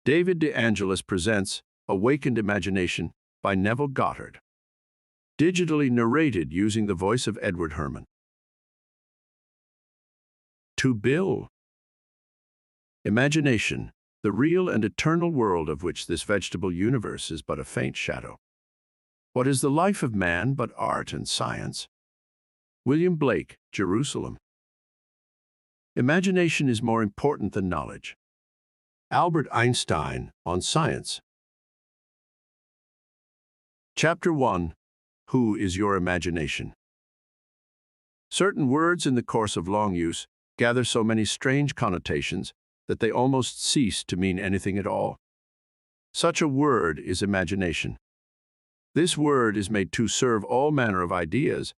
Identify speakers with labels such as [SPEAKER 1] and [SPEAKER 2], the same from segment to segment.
[SPEAKER 1] David De Angelis presents Awakened Imagination by Neville Goddard. Digitally narrated using the voice of Edward Herman. To Bill. Imagination, the real and eternal world of which this vegetable universe is but a faint shadow. What is the life of man but art and science? William Blake, Jerusalem. Imagination is more important than knowledge. Albert Einstein on Science. Chapter 1. Who is your imagination? Certain words in the course of long use gather so many strange connotations that they almost cease to mean anything at all. Such a word is imagination. This word is made to serve all manner of ideas,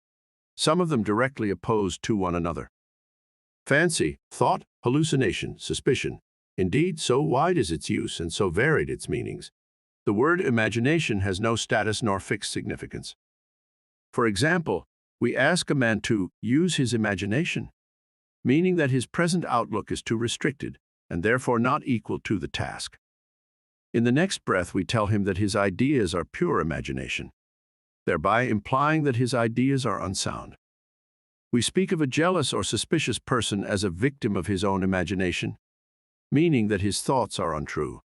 [SPEAKER 1] some of them directly opposed to one another. Fancy, thought, hallucination, suspicion. Indeed, so wide is its use and so varied its meanings. The word imagination has no status nor fixed significance. For example, we ask a man to use his imagination, meaning that his present outlook is too restricted and therefore not equal to the task. In the next breath, we tell him that his ideas are pure imagination, thereby implying that his ideas are unsound. We speak of a jealous or suspicious person as a victim of his own imagination, meaning that his thoughts are untrue.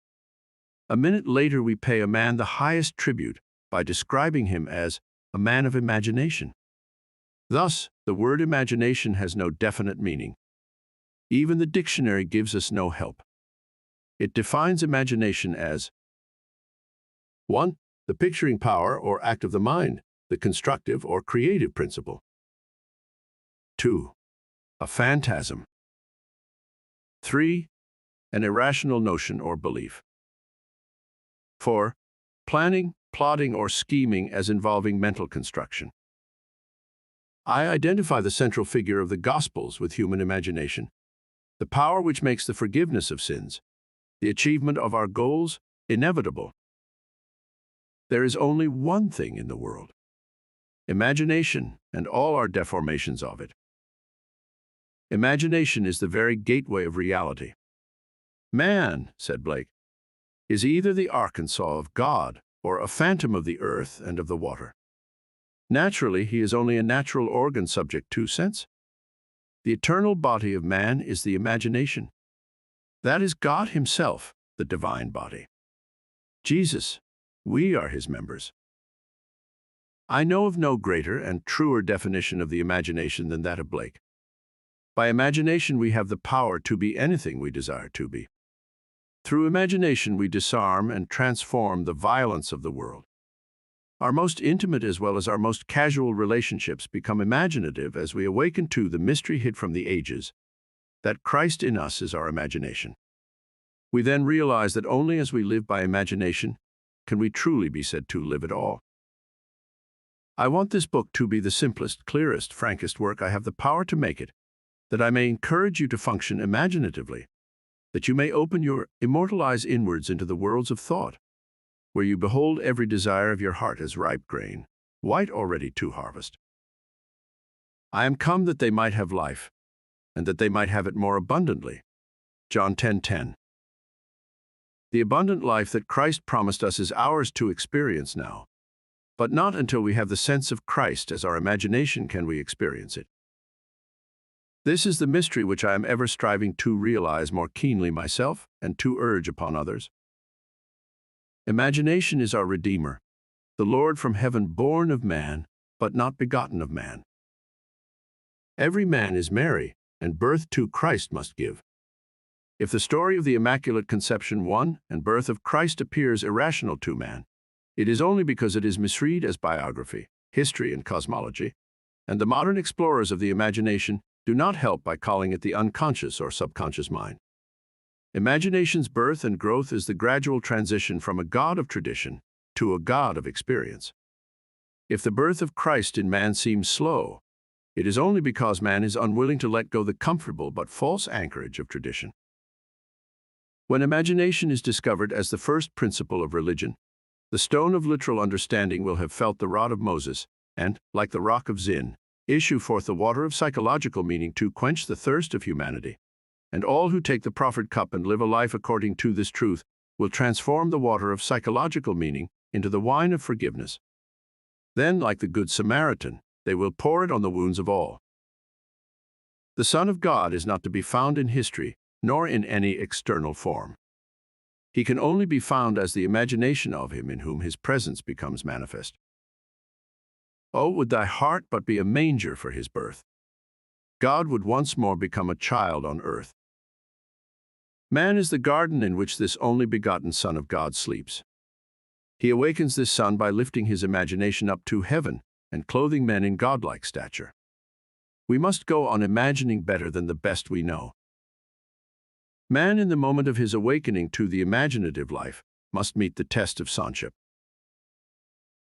[SPEAKER 1] A minute later, we pay a man the highest tribute by describing him as a man of imagination. Thus, the word imagination has no definite meaning. Even the dictionary gives us no help. It defines imagination as 1. The picturing power or act of the mind, the constructive or creative principle. 2. A phantasm. 3. An irrational notion or belief. 4. Planning, plotting, or scheming as involving mental construction. I identify the central figure of the Gospels with human imagination, the power which makes the forgiveness of sins, the achievement of our goals, inevitable. There is only one thing in the world: imagination and all our deformations of it. Imagination is the very gateway of reality. Man, said Blake, is either the Arkansas of God or a phantom of the earth and of the water. Naturally, he is only a natural organ subject to sense. The eternal body of man is the imagination. That is God himself, the divine body. Jesus, we are his members. I know of no greater and truer definition of the imagination than that of Blake. By imagination, we have the power to be anything we desire to be. Through imagination, we disarm and transform the violence of the world. Our most intimate as well as our most casual relationships become imaginative as we awaken to the mystery hid from the ages, that Christ in us is our imagination. We then realize that only as we live by imagination can we truly be said to live at all. I want this book to be the simplest, clearest, frankest work I have the power to make it, that I may encourage you to function imaginatively, that you may open your immortal eyes inwards into the worlds of thought, where you behold every desire of your heart as ripe grain, white already to harvest. I am come that they might have life, and that they might have it more abundantly. John 10:10. The abundant life that Christ promised us is ours to experience now, but not until we have the sense of Christ as our imagination can we experience it. This is the mystery which I am ever striving to realize more keenly myself and to urge upon others. Imagination is our Redeemer, the Lord from heaven, born of man, but not begotten of man. Every man is Mary, and birth to Christ must give. If the story of the Immaculate Conception won and birth of Christ appears irrational to man, it is only because it is misread as biography, history, and cosmology, and the modern explorers of the imagination do not help by calling it the unconscious or subconscious mind. Imagination's birth and growth is the gradual transition from a God of tradition to a God of experience. If the birth of Christ in man seems slow, it is only because man is unwilling to let go the comfortable but false anchorage of tradition. When imagination is discovered as the first principle of religion, the stone of literal understanding will have felt the rod of Moses and, like the rock of Zin, issue forth the water of psychological meaning to quench the thirst of humanity. And all who take the proffered cup and live a life according to this truth will transform the water of psychological meaning into the wine of forgiveness. Then, like the Good Samaritan, they will pour it on the wounds of all. The Son of God is not to be found in history, nor in any external form. He can only be found as the imagination of him in whom his presence becomes manifest. Oh, would thy heart but be a manger for his birth! God would once more become a child on earth. Man is the garden in which this only begotten Son of God sleeps. He awakens this Son by lifting his imagination up to heaven and clothing men in godlike stature. We must go on imagining better than the best we know. Man, in the moment of his awakening to the imaginative life, must meet the test of sonship.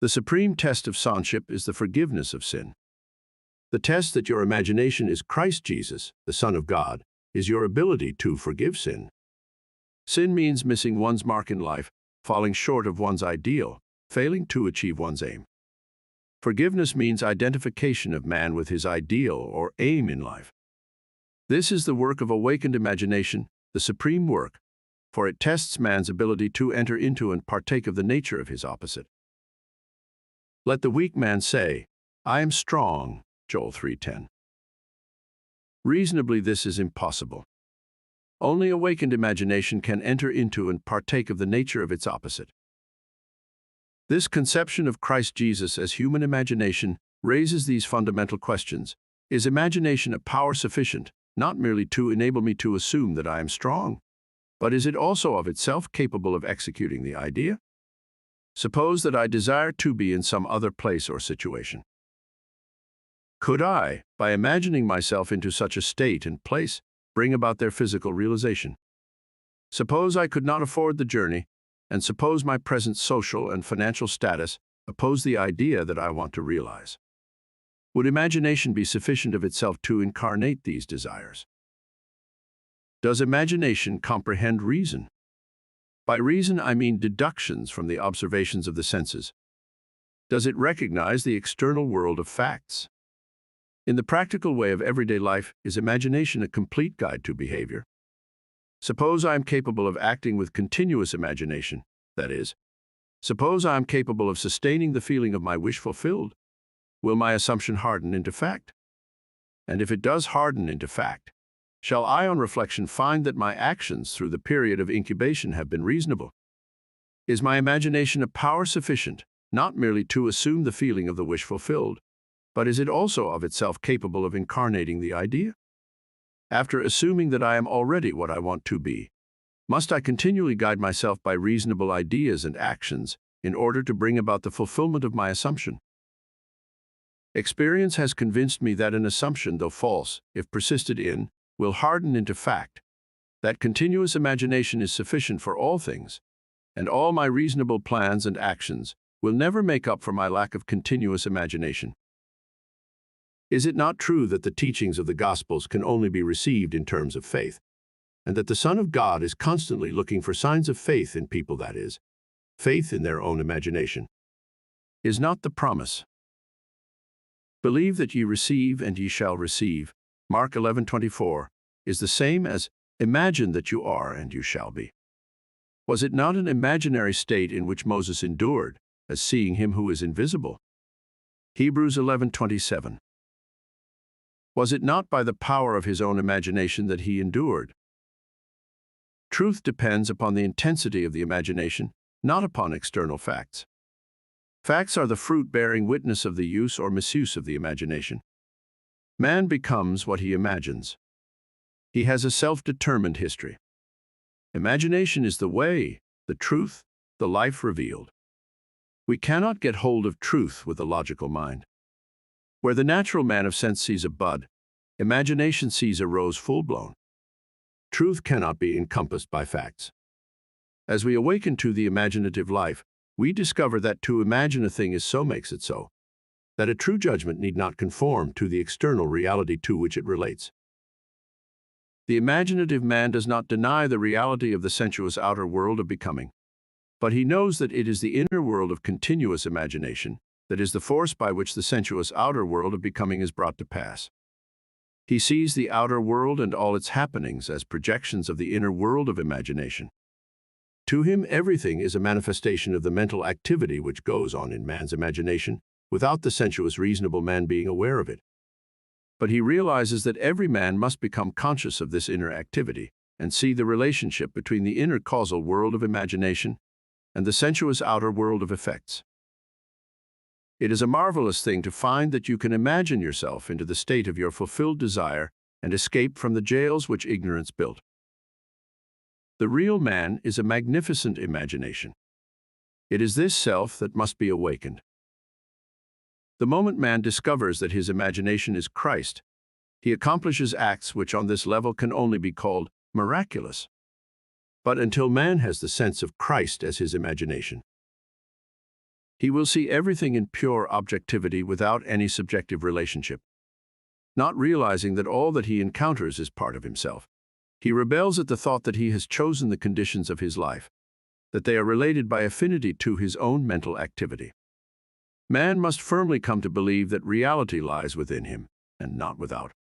[SPEAKER 1] The supreme test of sonship is the forgiveness of sin. The test that your imagination is Christ Jesus, the Son of God, is your ability to forgive sin. Sin means missing one's mark in life, falling short of one's ideal, failing to achieve one's aim. Forgiveness means identification of man with his ideal or aim in life. This is the work of awakened imagination, the supreme work, for it tests man's ability to enter into and partake of the nature of his opposite. Let the weak man say, "I am strong," Joel 3:10. Reasonably, this is impossible. Only awakened imagination can enter into and partake of the nature of its opposite. This conception of Christ Jesus as human imagination raises these fundamental questions. Is imagination a power sufficient, not merely to enable me to assume that I am strong, but is it also of itself capable of executing the idea? Suppose that I desire to be in some other place or situation. Could I, by imagining myself into such a state and place, bring about their physical realization? Suppose I could not afford the journey, and suppose my present social and financial status oppose the idea that I want to realize. Would imagination be sufficient of itself to incarnate these desires? Does imagination comprehend reason? By reason, I mean deductions from the observations of the senses. Does it recognize the external world of facts? In the practical way of everyday life, is imagination a complete guide to behavior? Suppose I am capable of acting with continuous imagination, that is, suppose I am capable of sustaining the feeling of my wish fulfilled. Will my assumption harden into fact? And if it does harden into fact, shall I on reflection find that my actions through the period of incubation have been reasonable? Is my imagination a power sufficient, not merely to assume the feeling of the wish fulfilled, but is it also of itself capable of incarnating the idea? After assuming that I am already what I want to be, must I continually guide myself by reasonable ideas and actions in order to bring about the fulfillment of my assumption? Experience has convinced me that an assumption, though false, if persisted in, will harden into fact, that continuous imagination is sufficient for all things, and all my reasonable plans and actions will never make up for my lack of continuous imagination. Is it not true that the teachings of the Gospels can only be received in terms of faith, and that the Son of God is constantly looking for signs of faith in people, that is, faith in their own imagination? Is not the promise, "Believe that ye receive, and ye shall receive," Mark 11:24, is the same as "Imagine that you are, and you shall be"? Was it not an imaginary state in which Moses endured, as seeing him who is invisible? Hebrews 11:27. Was it not by the power of his own imagination that he endured? Truth depends upon the intensity of the imagination, not upon external facts. Facts are the fruit bearing witness of the use or misuse of the imagination. Man becomes what he imagines. He has a self-determined history. Imagination is the way, the truth, the life revealed. We cannot get hold of truth with the logical mind. Where the natural man of sense sees a bud, imagination sees a rose full-blown. Truth cannot be encompassed by facts. As we awaken to the imaginative life, we discover that to imagine a thing is so makes it so, that a true judgment need not conform to the external reality to which it relates. The imaginative man does not deny the reality of the sensuous outer world of becoming, but he knows that it is the inner world of continuous imagination that is the force by which the sensuous outer world of becoming is brought to pass. He sees the outer world and all its happenings as projections of the inner world of imagination. To him, everything is a manifestation of the mental activity which goes on in man's imagination, without the sensuous, reasonable man being aware of it. But he realizes that every man must become conscious of this inner activity and see the relationship between the inner causal world of imagination and the sensuous outer world of effects. It is a marvelous thing to find that you can imagine yourself into the state of your fulfilled desire and escape from the jails which ignorance built. The real man is a magnificent imagination. It is this self that must be awakened. The moment man discovers that his imagination is Christ, he accomplishes acts which on this level can only be called miraculous. But until man has the sense of Christ as his imagination, he will see everything in pure objectivity without any subjective relationship. Not realizing that all that he encounters is part of himself, he rebels at the thought that he has chosen the conditions of his life, that they are related by affinity to his own mental activity. Man must firmly come to believe that reality lies within him and not without.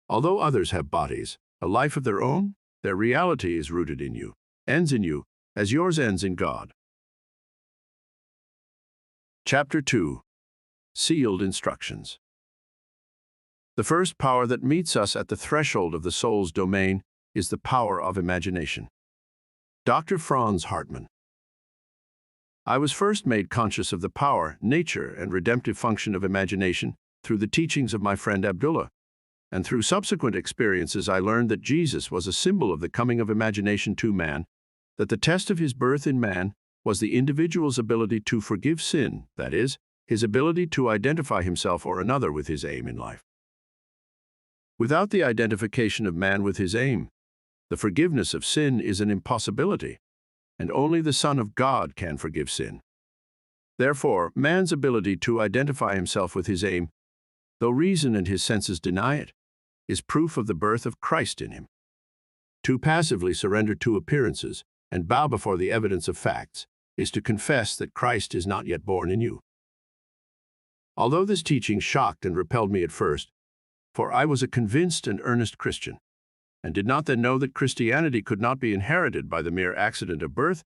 [SPEAKER 1] Although others have bodies, a life of their own, their reality is rooted in you, ends in you, as yours ends in God. Chapter 2. Sealed Instructions. The first power that meets us at the threshold of the soul's domain is the power of imagination. Dr. Franz Hartmann. I was first made conscious of the power, nature, and redemptive function of imagination through the teachings of my friend Abdullah, and through subsequent experiences I learned that Jesus was a symbol of the coming of imagination to man, that the test of his birth in man was the individual's ability to forgive sin, that is, his ability to identify himself or another with his aim in life. Without the identification of man with his aim, the forgiveness of sin is an impossibility, and only the Son of God can forgive sin. Therefore, man's ability to identify himself with his aim, though reason and his senses deny it, is proof of the birth of Christ in him. To passively surrender to appearances and bow before the evidence of facts is to confess that Christ is not yet born in you. Although this teaching shocked and repelled me at first, for I was a convinced and earnest Christian, and did not then know that Christianity could not be inherited by the mere accident of birth,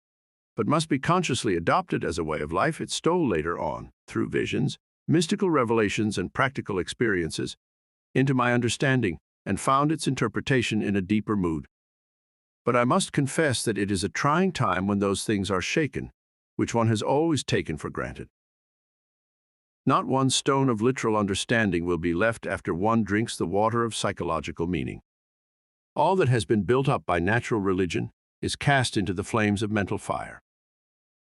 [SPEAKER 1] but must be consciously adopted as a way of life, it stole later on, through visions, mystical revelations, and practical experiences, into my understanding and found its interpretation in a deeper mood. But I must confess that it is a trying time when those things are shaken, which one has always taken for granted. Not one stone of literal understanding will be left after one drinks the water of psychological meaning. All that has been built up by natural religion is cast into the flames of mental fire.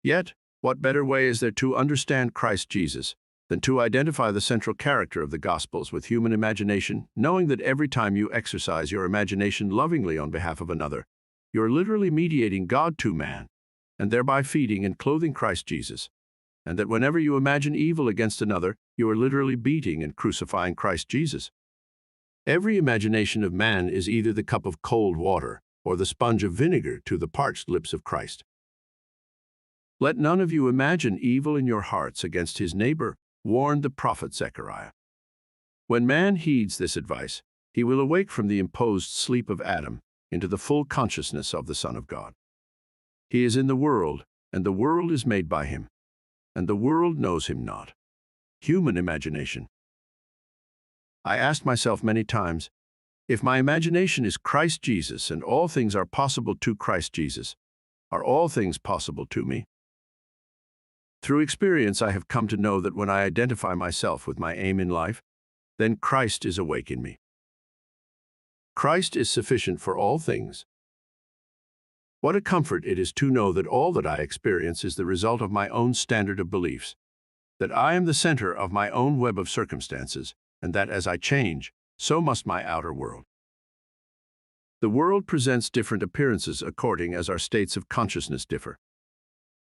[SPEAKER 1] Yet, what better way is there to understand Christ Jesus than to identify the central character of the Gospels with human imagination, knowing that every time you exercise your imagination lovingly on behalf of another, you are literally mediating God to man, and thereby feeding and clothing Christ Jesus, and that whenever you imagine evil against another, you are literally beating and crucifying Christ Jesus. Every imagination of man is either the cup of cold water or the sponge of vinegar to the parched lips of Christ. Let none of you imagine evil in your hearts against his neighbor, warned the prophet Zechariah. When man heeds this advice, he will awake from the imposed sleep of Adam into the full consciousness of the Son of God. He is in the world, and the world is made by him, and the world knows him not. Human imagination. I asked myself many times, if my imagination is Christ Jesus and all things are possible to Christ Jesus, are all things possible to me? Through experience, I have come to know that when I identify myself with my aim in life, then Christ is awake in me. Christ is sufficient for all things. What a comfort it is to know that all that I experience is the result of my own standard of beliefs, that I am the center of my own web of circumstances, and that as I change, so must my outer world. The world presents different appearances according as our states of consciousness differ.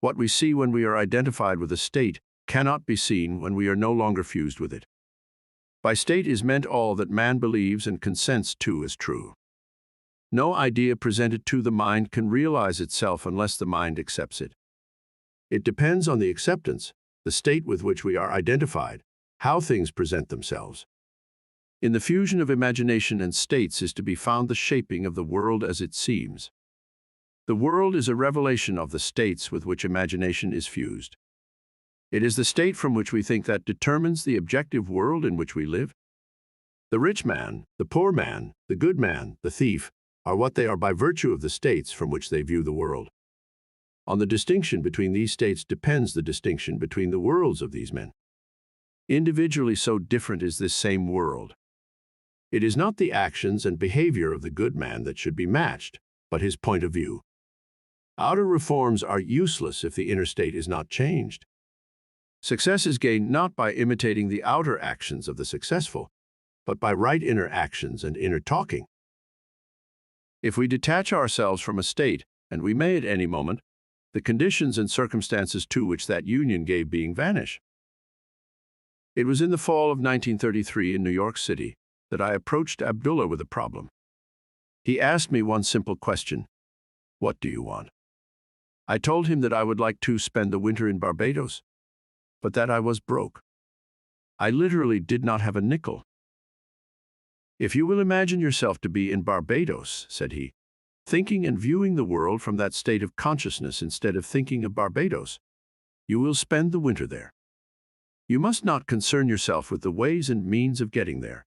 [SPEAKER 1] What we see when we are identified with a state cannot be seen when we are no longer fused with it. By state is meant all that man believes and consents to as true. No idea presented to the mind can realize itself unless the mind accepts it. It depends on the acceptance, the state with which we are identified, how things present themselves. In the fusion of imagination and states is to be found the shaping of the world as it seems. The world is a revelation of the states with which imagination is fused. It is the state from which we think that determines the objective world in which we live. The rich man, the poor man, the good man, the thief, are what they are by virtue of the states from which they view the world. On the distinction between these states depends the distinction between the worlds of these men. Individually so different is this same world. It is not the actions and behavior of the good man that should be matched, but his point of view. Outer reforms are useless if the inner state is not changed. Success is gained not by imitating the outer actions of the successful, but by right inner actions and inner talking. If we detach ourselves from a state, and we may at any moment, the conditions and circumstances to which that union gave being vanish. It was in the fall of 1933 in New York City that I approached Abdullah with a problem. He asked me one simple question: "What do you want?" I told him that I would like to spend the winter in Barbados, but that I was broke. I literally did not have a nickel. "If you will imagine yourself to be in Barbados," said he, "thinking and viewing the world from that state of consciousness instead of thinking of Barbados, you will spend the winter there. You must not concern yourself with the ways and means of getting there,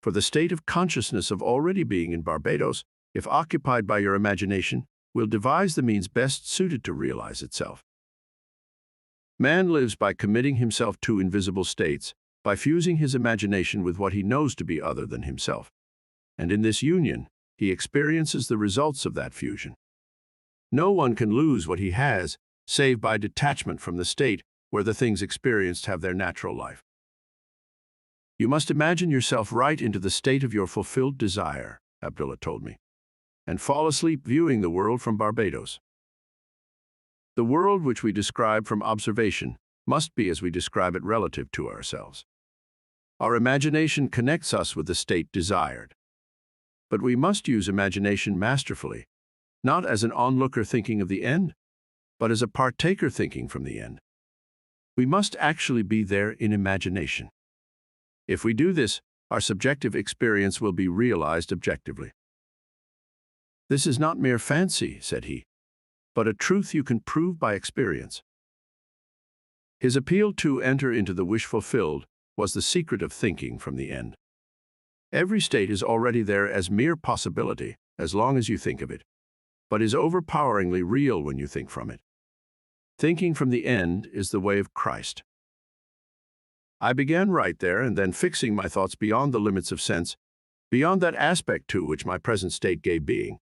[SPEAKER 1] for the state of consciousness of already being in Barbados, if occupied by your imagination, will devise the means best suited to realize itself. Man lives by committing himself to invisible states, by fusing his imagination with what he knows to be other than himself. And in this union, he experiences the results of that fusion. No one can lose what he has, save by detachment from the state where the things experienced have their natural life. You must imagine yourself right into the state of your fulfilled desire," Abdullah told me, "and fall asleep viewing the world from Barbados. The world which we describe from observation must be as we describe it relative to ourselves. Our imagination connects us with the state desired. But we must use imagination masterfully, not as an onlooker thinking of the end, but as a partaker thinking from the end. We must actually be there in imagination. If we do this, our subjective experience will be realized objectively." "This is not mere fancy," said he, "but a truth you can prove by experience." His appeal to enter into the wish fulfilled was the secret of thinking from the end. Every state is already there as mere possibility, as long as you think of it, but is overpoweringly real when you think from it. Thinking from the end is the way of Christ. I began right there and then fixing my thoughts beyond the limits of sense, beyond that aspect to which my present state gave being,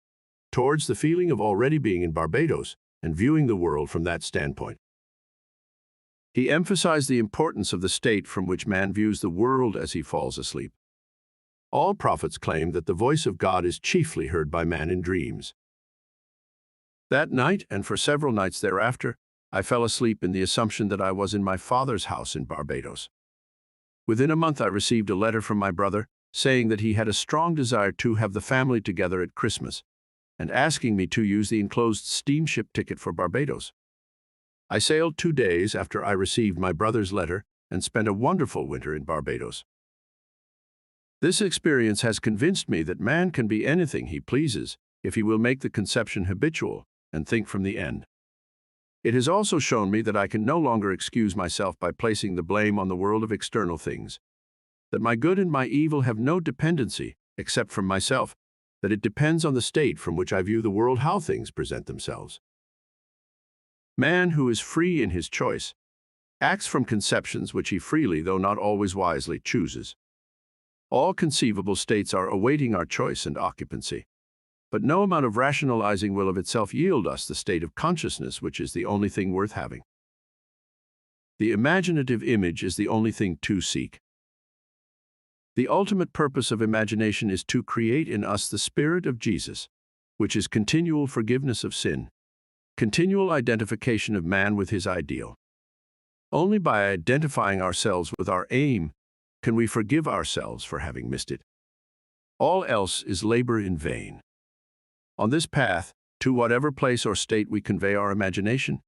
[SPEAKER 1] towards the feeling of already being in Barbados and viewing the world from that standpoint. He emphasized the importance of the state from which man views the world as he falls asleep. All prophets claim that the voice of God is chiefly heard by man in dreams. That night, and for several nights thereafter, I fell asleep in the assumption that I was in my father's house in Barbados. Within a month I received a letter from my brother saying that he had a strong desire to have the family together at Christmas, and asking me to use the enclosed steamship ticket for Barbados. I sailed 2 days after I received my brother's letter and spent a wonderful winter in Barbados. This experience has convinced me that man can be anything he pleases if he will make the conception habitual and think from the end. It has also shown me that I can no longer excuse myself by placing the blame on the world of external things, that my good and my evil have no dependency except from myself, that it depends on the state from which I view the world how things present themselves. Man who is free in his choice acts from conceptions which he freely, though not always wisely, chooses. All conceivable states are awaiting our choice and occupancy, but no amount of rationalizing will of itself yield us the state of consciousness which is the only thing worth having. The imaginative image is the only thing to seek. The ultimate purpose of imagination is to create in us the spirit of Jesus, which is continual forgiveness of sin, continual identification of man with his ideal. Only by identifying ourselves with our aim can we forgive ourselves for having missed it. All else is labor in vain. On this path, to whatever place or state we convey our imagination,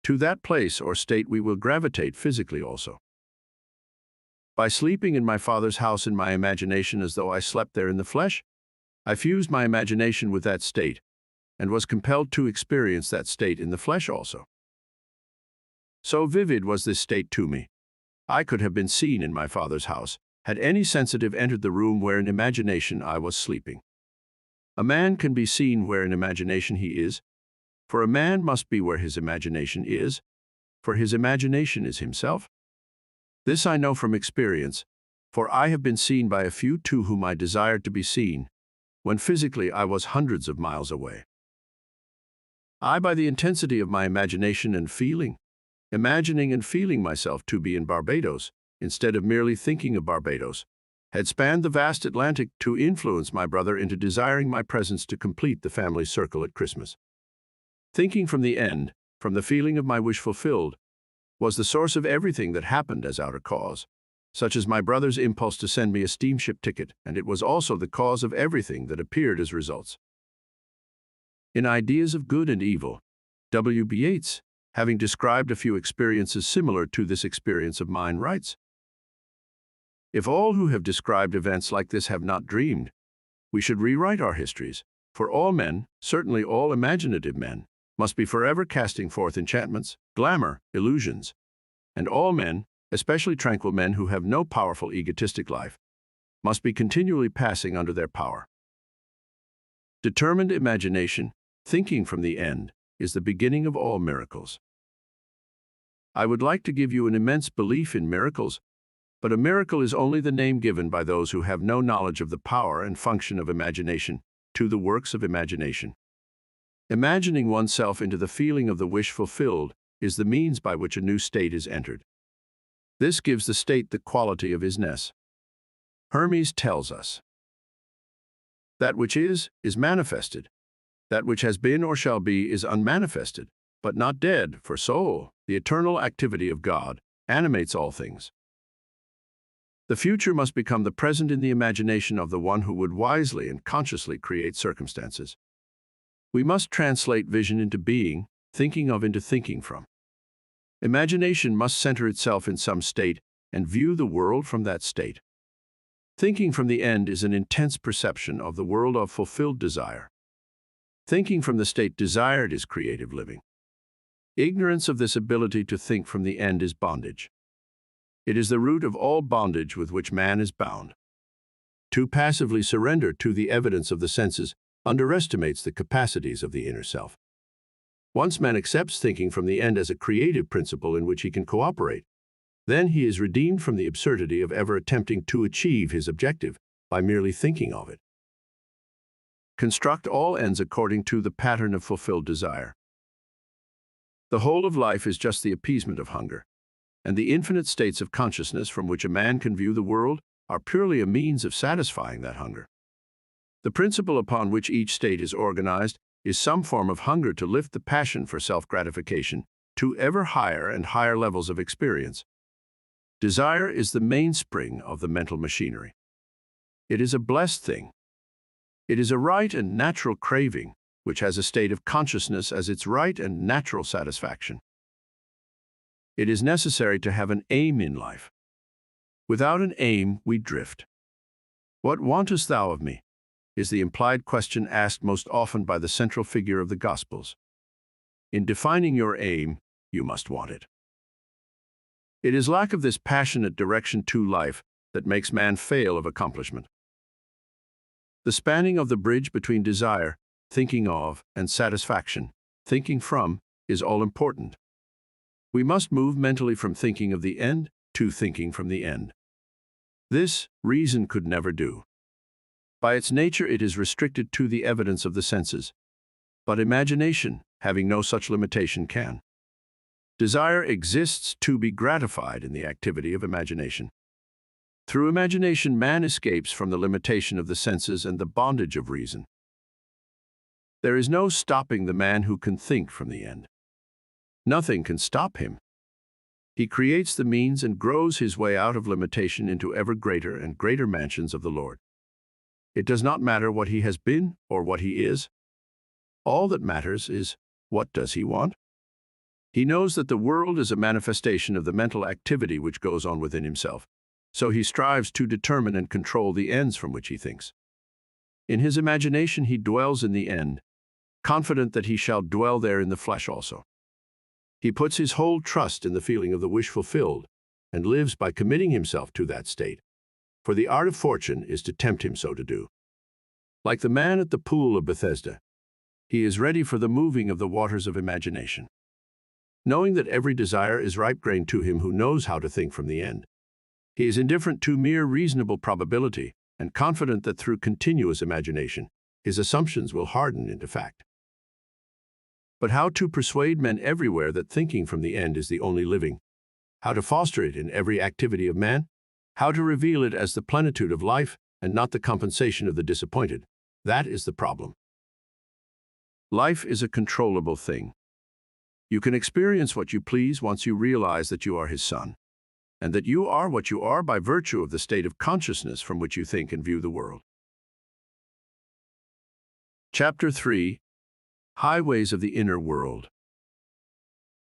[SPEAKER 1] to that place or state we will gravitate physically also. By sleeping in my father's house in my imagination as though I slept there in the flesh, I fused my imagination with that state, and was compelled to experience that state in the flesh also. So vivid was this state to me. I could have been seen in my Father's house, had any sensitive entered the room where in imagination I was sleeping. A man can be seen where in imagination he is, for a man must be where his imagination is, for his imagination is himself. This I know from experience, for I have been seen by a few to whom I desired to be seen, when physically I was hundreds of miles away. I, by the intensity of my imagination and feeling, imagining and feeling myself to be in Barbados, instead of merely thinking of Barbados, had spanned the vast Atlantic to influence my brother into desiring my presence to complete the family circle at Christmas. Thinking from the end, from the feeling of my wish fulfilled, was the source of everything that happened as outer cause, such as my brother's impulse to send me a steamship ticket, and it was also the cause of everything that appeared as results. In Ideas of Good and Evil, W.B. Yeats, having described a few experiences similar to this experience of mine, writes, "If all who have described events like this have not dreamed, we should rewrite our histories, for all men, certainly all imaginative men, must be forever casting forth enchantments, glamour, illusions, and all men, especially tranquil men who have no powerful egotistic life, must be continually passing under their power. Determined imagination, thinking from the end, is the beginning of all miracles." I would like to give you an immense belief in miracles, but a miracle is only the name given by those who have no knowledge of the power and function of imagination to the works of imagination. Imagining oneself into the feeling of the wish fulfilled is the means by which a new state is entered. This gives the state the quality of isness. Hermes tells us, "That which is manifested. That which has been or shall be is unmanifested, but not dead, for soul, the eternal activity of God, animates all things." The future must become the present in the imagination of the one who would wisely and consciously create circumstances. We must translate vision into being, thinking of into thinking from. Imagination must center itself in some state and view the world from that state. Thinking from the end is an intense perception of the world of fulfilled desire. Thinking from the state desired is creative living. Ignorance of this ability to think from the end is bondage. It is the root of all bondage with which man is bound. To passively surrender to the evidence of the senses underestimates the capacities of the inner self. Once man accepts thinking from the end as a creative principle in which he can cooperate, then he is redeemed from the absurdity of ever attempting to achieve his objective by merely thinking of it. Construct all ends according to the pattern of fulfilled desire. The whole of life is just the appeasement of hunger, and the infinite states of consciousness from which a man can view the world are purely a means of satisfying that hunger. The principle upon which each state is organized is some form of hunger to lift the passion for self-gratification to ever higher and higher levels of experience. Desire is the mainspring of the mental machinery. It is a blessed thing. It is a right and natural craving, which has a state of consciousness as its right and natural satisfaction. It is necessary to have an aim in life. Without an aim, we drift. "What wantest thou of me?" is the implied question asked most often by the central figure of the Gospels. In defining your aim, you must want it. It is lack of this passionate direction to life that makes man fail of accomplishment. The spanning of the bridge between desire, thinking of, and satisfaction, thinking from, is all important. We must move mentally from thinking of the end to thinking from the end. This, reason could never do. By its nature, it is restricted to the evidence of the senses. But imagination, having no such limitation, can. Desire exists to be gratified in the activity of imagination. Through imagination, man escapes from the limitation of the senses and the bondage of reason. There is no stopping the man who can think from the end. Nothing can stop him. He creates the means and grows his way out of limitation into ever greater and greater mansions of the Lord. It does not matter what he has been or what he is. All that matters is, what does he want? He knows that the world is a manifestation of the mental activity which goes on within himself, so he strives to determine and control the ends from which he thinks. In his imagination he dwells in the end, confident that he shall dwell there in the flesh also. He puts his whole trust in the feeling of the wish fulfilled, and lives by committing himself to that state, for the art of fortune is to tempt him so to do. Like the man at the pool of Bethesda, he is ready for the moving of the waters of imagination. Knowing that every desire is ripe grain to him who knows how to think from the end, he is indifferent to mere reasonable probability and confident that through continuous imagination, his assumptions will harden into fact. But how to persuade men everywhere that thinking from the end is the only living? How to foster it in every activity of man? How to reveal it as the plenitude of life and not the compensation of the disappointed? That is the problem. Life is a controllable thing. You can experience what you please once you realize that you are his son, and that you are what you are by virtue of the state of consciousness from which you think and view the world. Chapter 3. Highways of the Inner World.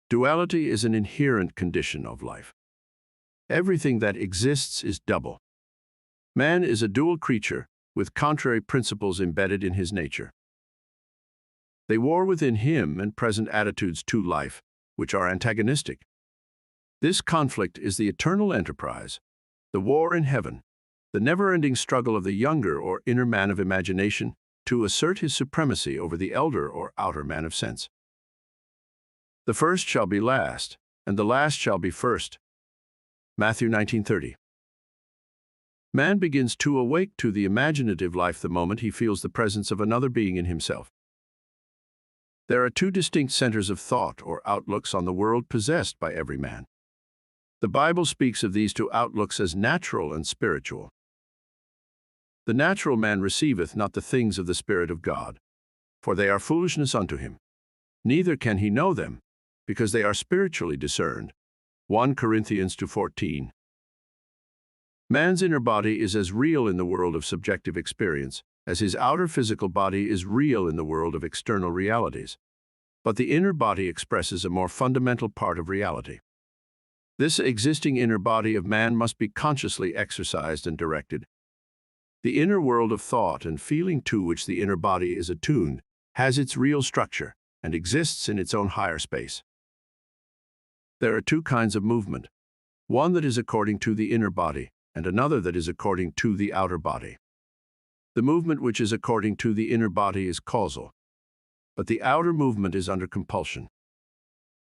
[SPEAKER 1] Duality is an inherent condition of life. Everything that exists is double. Man is a dual creature with contrary principles embedded in his nature. They war within him and present attitudes to life, which are antagonistic. This conflict is the eternal enterprise, the war in heaven, the never-ending struggle of the younger or inner man of imagination to assert his supremacy over the elder or outer man of sense. The first shall be last, and the last shall be first. Matthew 19:30. Man begins to awake to the imaginative life the moment he feels the presence of another being in himself. There are two distinct centers of thought or outlooks on the world possessed by every man. The Bible speaks of these two outlooks as natural and spiritual. The natural man receiveth not the things of the Spirit of God, for they are foolishness unto him. Neither can he know them, because they are spiritually discerned. 1 Corinthians 2:14. Man's inner body is as real in the world of subjective experience as his outer physical body is real in the world of external realities. But the inner body expresses a more fundamental part of reality. This existing inner body of man must be consciously exercised and directed. The inner world of thought and feeling to which the inner body is attuned has its real structure and exists in its own higher space. There are two kinds of movement, one that is according to the inner body and another that is according to the outer body. The movement which is according to the inner body is causal, but the outer movement is under compulsion.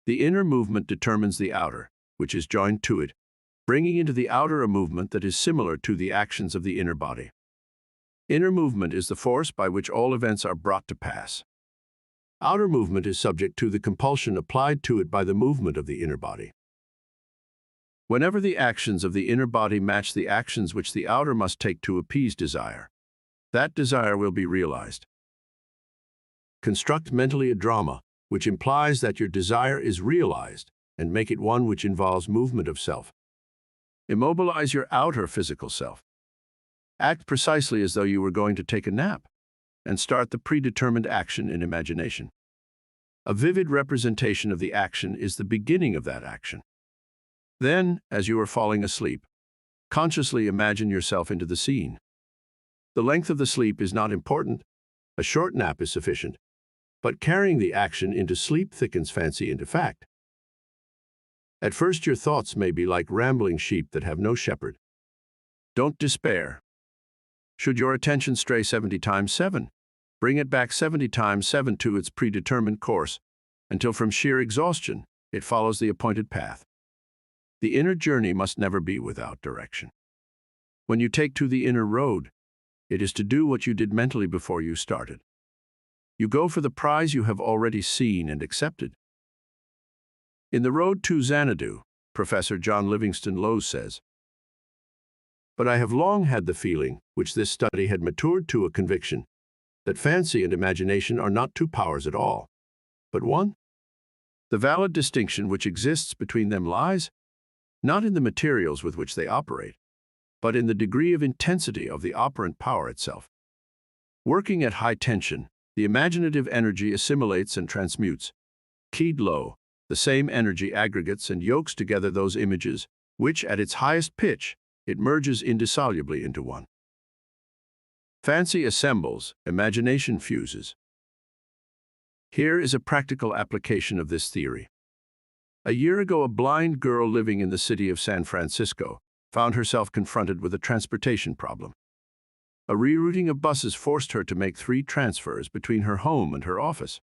[SPEAKER 1] The inner movement determines the outer, which is joined to it, bringing into the outer a movement that is similar to the actions of the inner body. Inner movement is the force by which all events are brought to pass. Outer movement is subject to the compulsion applied to it by the movement of the inner body. Whenever the actions of the inner body match the actions which the outer must take to appease desire, that desire will be realized. Construct mentally a drama which implies that your desire is realized and make it one which involves movement of self. Immobilize your outer physical self. Act precisely as though you were going to take a nap and start the predetermined action in imagination. A vivid representation of the action is the beginning of that action. Then, as you are falling asleep, consciously imagine yourself into the scene. The length of the sleep is not important. A short nap is sufficient. But carrying the action into sleep thickens fancy into fact. At first your thoughts may be like rambling sheep that have no shepherd. Don't despair. Should your attention stray 70 times 7, bring it back 70 times 7 to its predetermined course, until from sheer exhaustion it follows the appointed path. The inner journey must never be without direction. When you take to the inner road, it is to do what you did mentally before you started. You go for the prize you have already seen and accepted. In The Road to Xanadu, Professor John Livingston Lowes says, "But I have long had the feeling, which this study had matured to a conviction, that fancy and imagination are not two powers at all, but one. The valid distinction which exists between them lies, not in the materials with which they operate, but in the degree of intensity of the operant power itself. Working at high tension, the imaginative energy assimilates and transmutes. Keyed low, the same energy aggregates and yokes together those images, which at its highest pitch, it merges indissolubly into one. Fancy assembles, imagination fuses. Here is a practical application of this theory. A year ago, a blind girl living in the city of San Francisco found herself confronted with a transportation problem. A rerouting of buses forced her to make 3 transfers between her home and her office.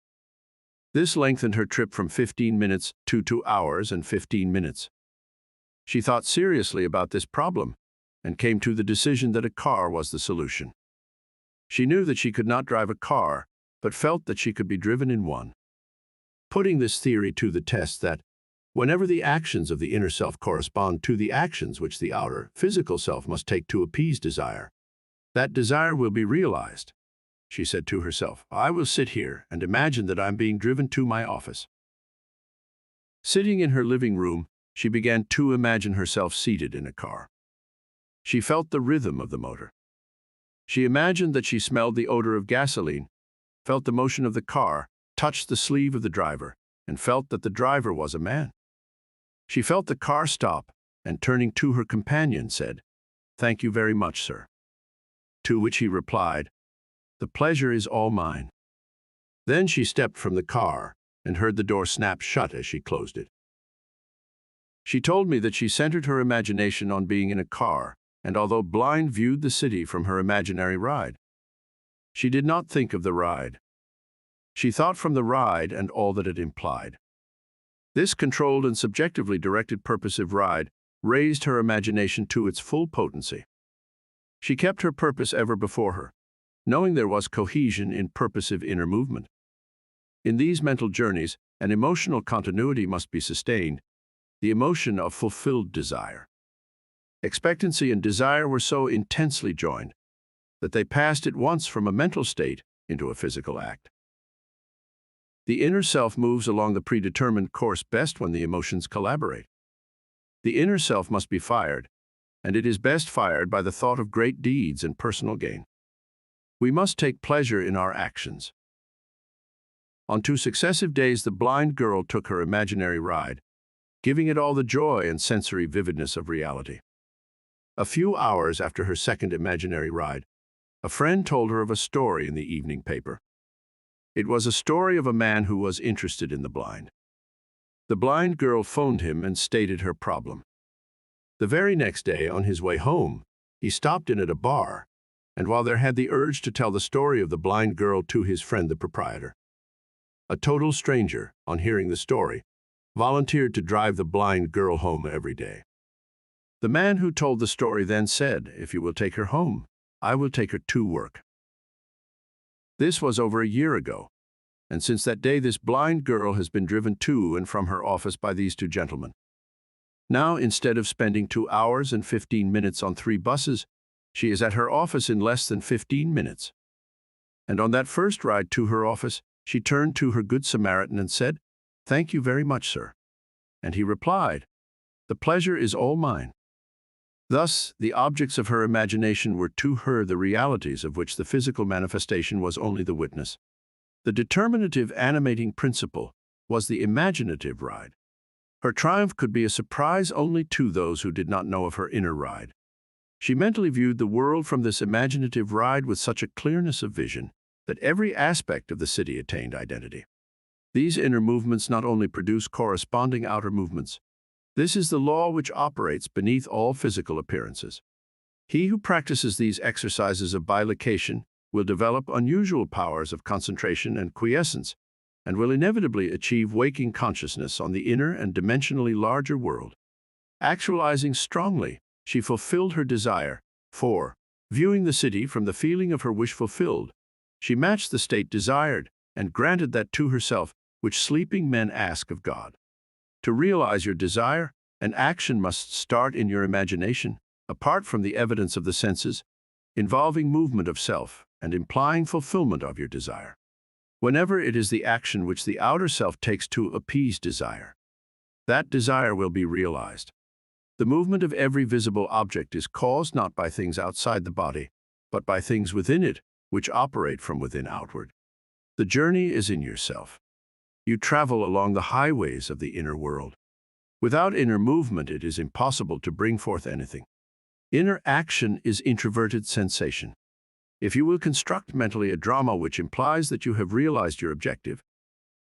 [SPEAKER 1] This lengthened her trip from 15 minutes to 2 hours and 15 minutes. She thought seriously about this problem and came to the decision that a car was the solution. She knew that she could not drive a car, but felt that she could be driven in one. Putting this theory to the test, that whenever the actions of the inner self correspond to the actions which the outer, physical self must take to appease desire, that desire will be realized. She said to herself, I will sit here and imagine that I'm being driven to my office. Sitting in her living room, she began to imagine herself seated in a car. She felt the rhythm of the motor. She imagined that she smelled the odor of gasoline, felt the motion of the car, touched the sleeve of the driver, and felt that the driver was a man. She felt the car stop and, turning to her companion, said, "Thank you very much, sir." To which he replied, "The pleasure is all mine." Then she stepped from the car and heard the door snap shut as she closed it. She told me that she centered her imagination on being in a car, and although blind, viewed the city from her imaginary ride. She did not think of the ride. She thought from the ride and all that it implied. This controlled and subjectively directed purposive ride raised her imagination to its full potency. She kept her purpose ever before her, knowing there was cohesion in purposive inner movement. In these mental journeys, an emotional continuity must be sustained, the emotion of fulfilled desire. Expectancy and desire were so intensely joined that they passed at once from a mental state into a physical act. The inner self moves along the predetermined course best when the emotions collaborate. The inner self must be fired, and it is best fired by the thought of great deeds and personal gain. We must take pleasure in our actions. On 2 successive days, the blind girl took her imaginary ride, giving it all the joy and sensory vividness of reality. A few hours after her second imaginary ride, a friend told her of a story in the evening paper. It was a story of a man who was interested in the blind. The blind girl phoned him and stated her problem. The very next day, on his way home, he stopped in at a bar, and while there had the urge to tell the story of the blind girl to his friend, the proprietor. A total stranger, on hearing the story, volunteered to drive the blind girl home every day. The man who told the story then said, "If you will take her home, I will take her to work." This was over a year ago, and since that day this blind girl has been driven to and from her office by these 2 gentlemen. Now, instead of spending 2 hours and 15 minutes on 3 buses, she is at her office in less than 15 minutes. And on that first ride to her office, she turned to her Good Samaritan and said, "Thank you very much, sir." And he replied, "The pleasure is all mine." Thus, the objects of her imagination were to her the realities of which the physical manifestation was only the witness. The determinative animating principle was the imaginative ride. Her triumph could be a surprise only to those who did not know of her inner ride. She mentally viewed the world from this imaginative ride with such a clearness of vision that every aspect of the city attained identity. These inner movements not only produce corresponding outer movements. This is the law which operates beneath all physical appearances. He who practices these exercises of bilocation will develop unusual powers of concentration and quiescence, and will inevitably achieve waking consciousness on the inner and dimensionally larger world. Actualizing strongly, she fulfilled her desire, for, viewing the city from the feeling of her wish fulfilled, she matched the state desired and granted that to herself which sleeping men ask of God. To realize your desire, an action must start in your imagination, apart from the evidence of the senses, involving movement of self and implying fulfillment of your desire. Whenever it is the action which the outer self takes to appease desire, that desire will be realized. The movement of every visible object is caused not by things outside the body, but by things within it, which operate from within outward. The journey is in yourself. You travel along the highways of the inner world. Without inner movement, it is impossible to bring forth anything. Inner action is introverted sensation. If you will construct mentally a drama which implies that you have realized your objective,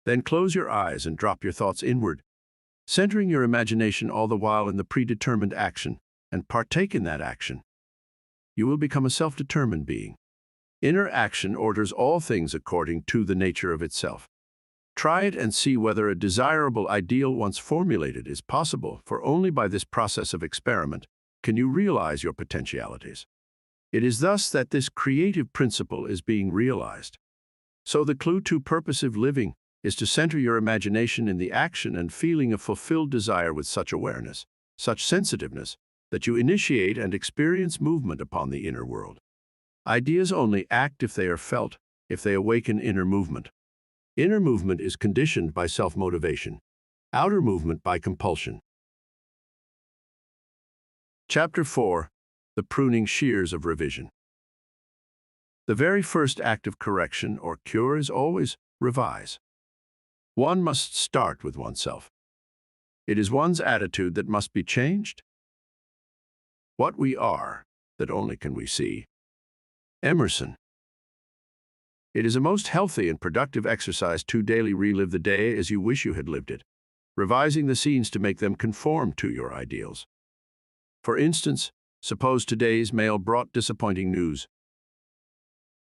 [SPEAKER 1] Then close your eyes and drop your thoughts inward, centering your imagination all the while in the predetermined action, and partake in that action. You will become a self-determined being. Inner action orders all things according to the nature of itself. Try it and see whether a desirable ideal once formulated is possible, for only by this process of experiment can you realize your potentialities. It is thus that this creative principle is being realized. So the clue to purposive living is to center your imagination in the action and feeling of fulfilled desire with such awareness, such sensitiveness, that you initiate and experience movement upon the inner world. Ideas only act if they are felt, if they awaken inner movement. Inner movement is conditioned by self-motivation, outer movement by compulsion. Chapter 4. The Pruning Shears of Revision. The very first act of correction or cure is always revise. One must start with oneself. It is one's attitude that must be changed. What we are, that only can we see. Emerson. It is a most healthy and productive exercise to daily relive the day as you wish you had lived it, revising the scenes to make them conform to your ideals. For instance, suppose today's mail brought disappointing news.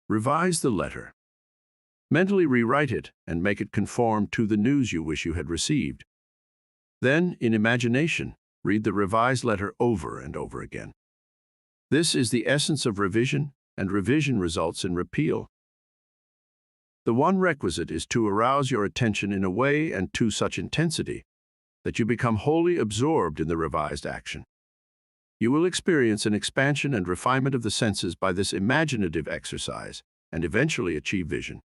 [SPEAKER 1] Revise the letter. Mentally rewrite it and make it conform to the news you wish you had received. Then, in imagination, read the revised letter over and over again. This is the essence of revision, and revision results in repeal. The one requisite is to arouse your attention in a way and to such intensity that you become wholly absorbed in the revised action. You will experience an expansion and refinement of the senses by this imaginative exercise and eventually achieve vision.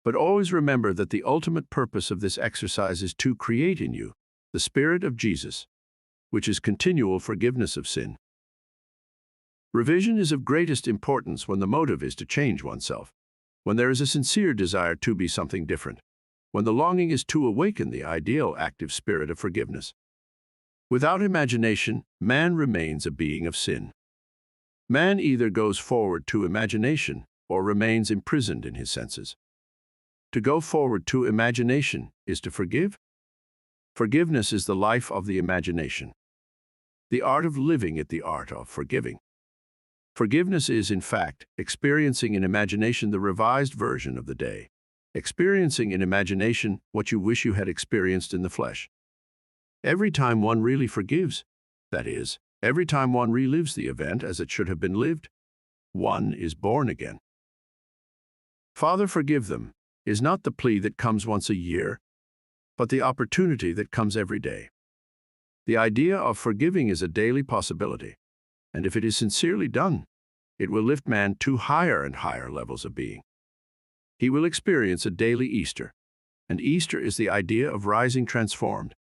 [SPEAKER 1] But always remember that the ultimate purpose of this exercise is to create in you the Spirit of Jesus, which is continual forgiveness of sin. Revision is of greatest importance when the motive is to change oneself, when there is a sincere desire to be something different, when the longing is to awaken the ideal active spirit of forgiveness. Without imagination, man remains a being of sin. Man either goes forward to imagination or remains imprisoned in his senses. To go forward to imagination is to forgive. Forgiveness is the life of the imagination. The art of living is the art of forgiving. Forgiveness is, in fact, experiencing in imagination the revised version of the day, experiencing in imagination what you wish you had experienced in the flesh. Every time one really forgives, that is, every time one relives the event as it should have been lived, one is born again. Father, forgive them is not the plea that comes once a year, but the opportunity that comes every day. The idea of forgiving is a daily possibility, and if it is sincerely done, it will lift man to higher and higher levels of being. He will experience a daily Easter, and Easter is the idea of rising transformed,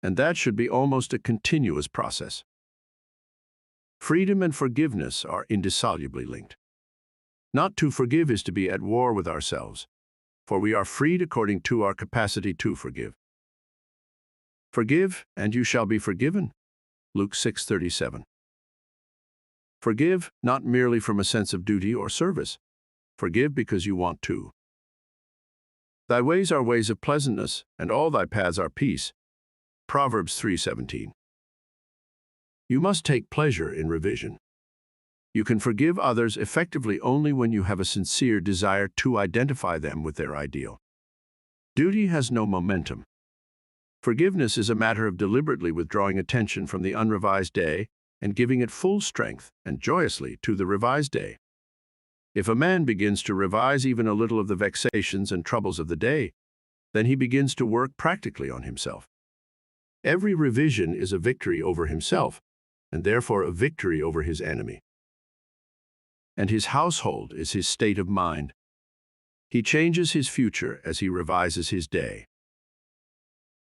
[SPEAKER 1] and that should be almost a continuous process. Freedom and forgiveness are indissolubly linked. Not to forgive is to be at war with ourselves, for we are freed according to our capacity to forgive. Forgive, and you shall be forgiven. Luke 6:37. Forgive, not merely from a sense of duty or service. Forgive because you want to. Thy ways are ways of pleasantness, and all thy paths are peace. Proverbs 3:17. You must take pleasure in revision. You can forgive others effectively only when you have a sincere desire to identify them with their ideal. Duty has no momentum. Forgiveness is a matter of deliberately withdrawing attention from the unrevised day and giving it full strength and joyously to the revised day. If a man begins to revise even a little of the vexations and troubles of the day, then he begins to work practically on himself. Every revision is a victory over himself, and therefore a victory over his enemy. And his household is his state of mind. He changes his future as he revises his day.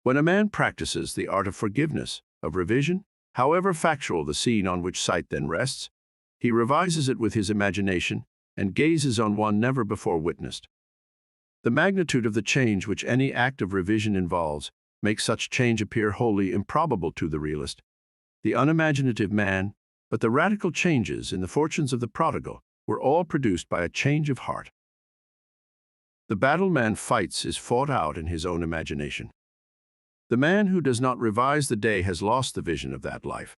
[SPEAKER 1] When a man practices the art of forgiveness, of revision, however factual the scene on which sight then rests, he revises it with his imagination and gazes on one never before witnessed. The magnitude of the change which any act of revision involves makes such change appear wholly improbable to the realist, the unimaginative man, but the radical changes in the fortunes of the prodigal were all produced by a change of heart. The battle man fights is fought out in his own imagination. The man who does not revise the day has lost the vision of that life,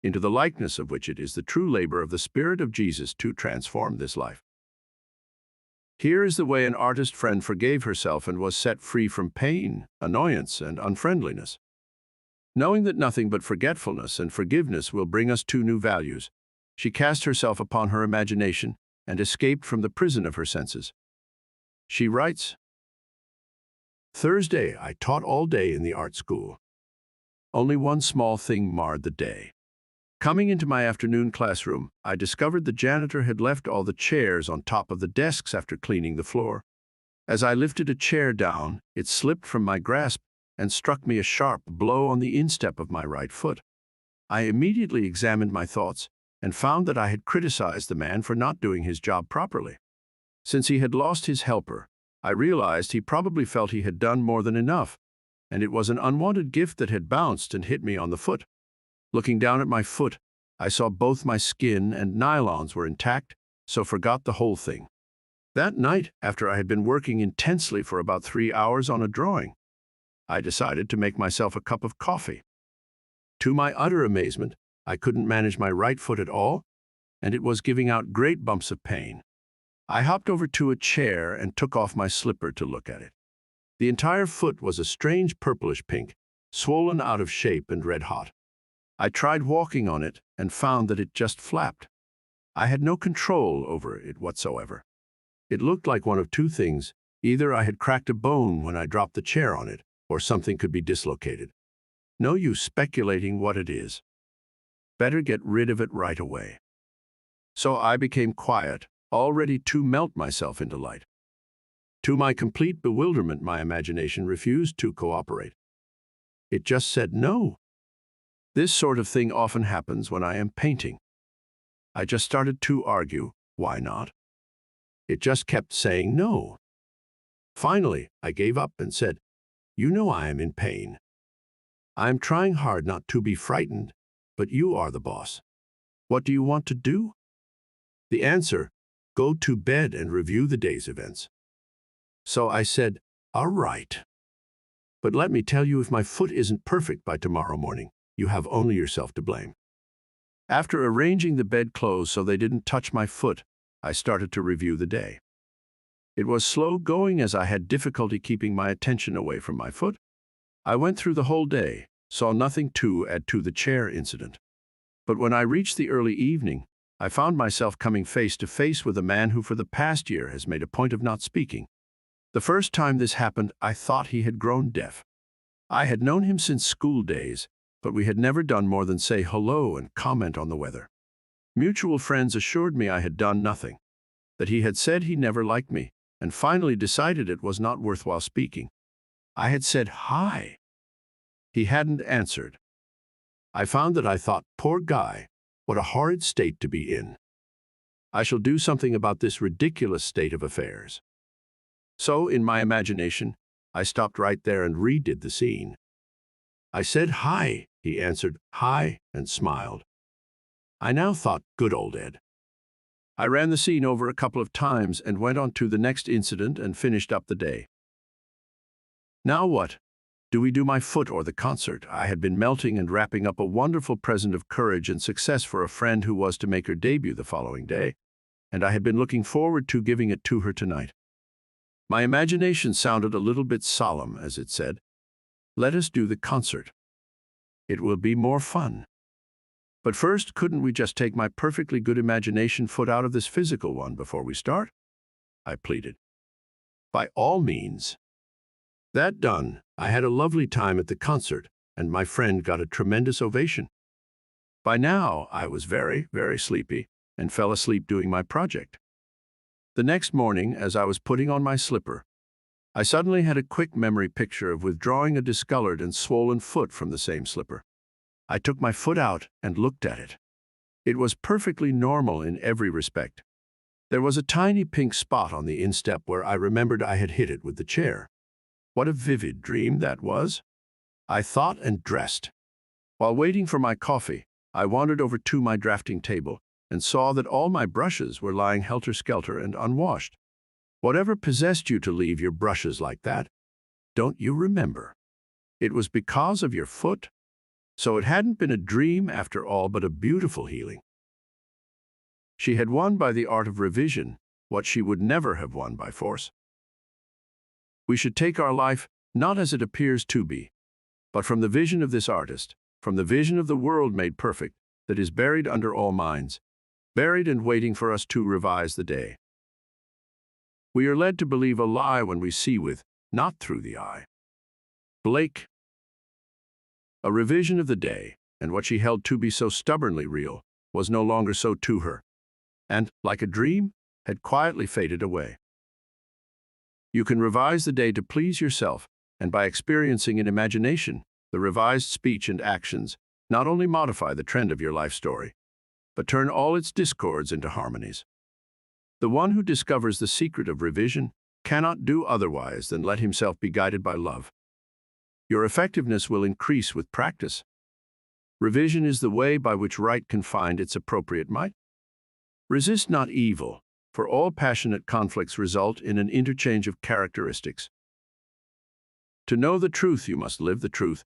[SPEAKER 1] into the likeness of which it is the true labor of the Spirit of Jesus to transform this life. Here is the way an artist friend forgave herself and was set free from pain, annoyance, and unfriendliness. Knowing that nothing but forgetfulness and forgiveness will bring us two new values, she cast herself upon her imagination and escaped from the prison of her senses. She writes, "Thursday, I taught all day in the art school. Only one small thing marred the day. Coming into my afternoon classroom, I discovered the janitor had left all the chairs on top of the desks after cleaning the floor. As I lifted a chair down, it slipped from my grasp and struck me a sharp blow on the instep of my right foot. I immediately examined my thoughts and found that I had criticized the man for not doing his job properly. Since he had lost his helper, I realized he probably felt he had done more than enough, and it was an unwanted gift that had bounced and hit me on the foot. Looking down at my foot, I saw both my skin and nylons were intact, so forgot the whole thing. That night, after I had been working intensely for about 3 hours on a drawing, I decided to make myself a cup of coffee. To my utter amazement, I couldn't manage my right foot at all, and it was giving out great bumps of pain. I hopped over to a chair and took off my slipper to look at it. The entire foot was a strange purplish pink, swollen out of shape and red-hot. I tried walking on it and found that it just flapped. I had no control over it whatsoever. It looked like one of two things. Either I had cracked a bone when I dropped the chair on it, or something could be dislocated. No use speculating what it is. Better get rid of it right away. So I became quiet, all ready to melt myself into light. To my complete bewilderment, my imagination refused to cooperate. It just said no. This sort of thing often happens when I am painting. I just started to argue, why not? It just kept saying no. Finally, I gave up and said, "You know I am in pain. I am trying hard not to be frightened, but you are the boss. What do you want to do?" The answer, "Go to bed and review the day's events." So I said, "All right. But let me tell you, if my foot isn't perfect by tomorrow morning, you have only yourself to blame." After arranging the bedclothes so they didn't touch my foot, I started to review the day. It was slow going as I had difficulty keeping my attention away from my foot. I went through the whole day, saw nothing to add to the chair incident. But when I reached the early evening, I found myself coming face to face with a man who for the past year has made a point of not speaking. The first time this happened, I thought he had grown deaf. I had known him since school days, but we had never done more than say hello and comment on the weather. Mutual friends assured me I had done nothing, that he had said he never liked me, and finally decided it was not worthwhile speaking. I had said hi. He hadn't answered. I found that I thought, poor guy, what a horrid state to be in. I shall do something about this ridiculous state of affairs. So, in my imagination, I stopped right there and redid the scene. I said hi, he answered hi, and smiled. I now thought, good old Ed. I ran the scene over a couple of times and went on to the next incident and finished up the day. Now what? Do we do my foot or the concert? I had been melting and wrapping up a wonderful present of courage and success for a friend who was to make her debut the following day, and I had been looking forward to giving it to her tonight. My imagination sounded a little bit solemn as it said, "Let us do the concert. It will be more fun. But first, couldn't we just take my perfectly good imagination foot out of this physical one before we start?" I pleaded. "By all means." That done, I had a lovely time at the concert, and my friend got a tremendous ovation. By now, I was very, very sleepy and fell asleep doing my project. The next morning, as I was putting on my slipper, I suddenly had a quick memory picture of withdrawing a discolored and swollen foot from the same slipper. I took my foot out and looked at it. It was perfectly normal in every respect. There was a tiny pink spot on the instep where I remembered I had hit it with the chair. What a vivid dream that was! I thought and dressed. While waiting for my coffee, I wandered over to my drafting table and saw that all my brushes were lying helter-skelter and unwashed. Whatever possessed you to leave your brushes like that? Don't you remember? It was because of your foot. So it hadn't been a dream after all, but a beautiful healing. She had won by the art of revision what she would never have won by force. We should take our life not as it appears to be, but from the vision of this artist, from the vision of the world made perfect, that is buried under all minds, buried and waiting for us to revise the day. We are led to believe a lie when we see with, not through the eye. Blake. A revision of the day, and what she held to be so stubbornly real, was no longer so to her, and, like a dream, had quietly faded away. You can revise the day to please yourself, and by experiencing in imagination, the revised speech and actions not only modify the trend of your life story, but turn all its discords into harmonies. The one who discovers the secret of revision cannot do otherwise than let himself be guided by love. Your effectiveness will increase with practice. Revision is the way by which right can find its appropriate might. Resist not evil, for all passionate conflicts result in an interchange of characteristics. To know the truth, you must live the truth,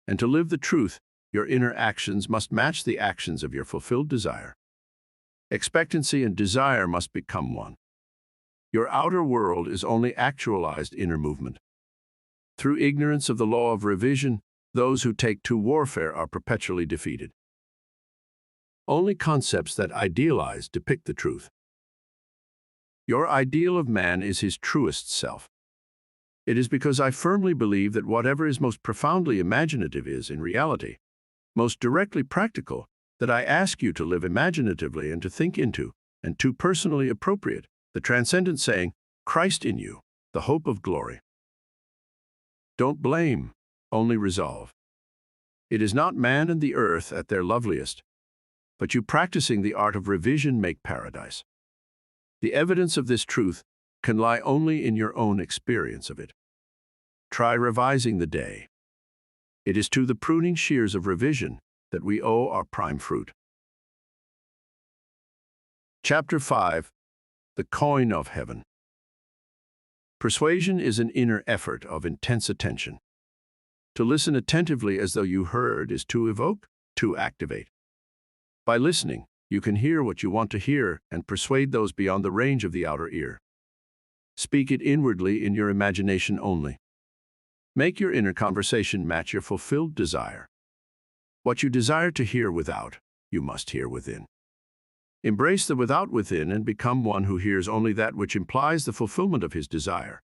[SPEAKER 1] and to live the truth, your inner actions must match the actions of your fulfilled desire. Expectancy and desire must become one. Your outer world is only actualized inner movement. Through ignorance of the law of revision, those who take to warfare are perpetually defeated. Only concepts that idealize depict the truth. Your ideal of man is his truest self. It is because I firmly believe that whatever is most profoundly imaginative is, in reality, most directly practical, that I ask you to live imaginatively and to think into, and to personally appropriate, the transcendent saying, Christ in you, the hope of glory. Don't blame, only resolve. It is not man and the earth at their loveliest, but you practicing the art of revision make paradise. The evidence of this truth can lie only in your own experience of it. Try revising the day. It is to the pruning shears of revision that we owe our prime fruit. Chapter 5. The Coin of Heaven. Persuasion is an inner effort of intense attention. To listen attentively as though you heard is to evoke, to activate. By listening, you can hear what you want to hear and persuade those beyond the range of the outer ear. Speak it inwardly in your imagination only. Make your inner conversation match your fulfilled desire. What you desire to hear without, you must hear within. Embrace the without within and become one who hears only that which implies the fulfillment of his desire.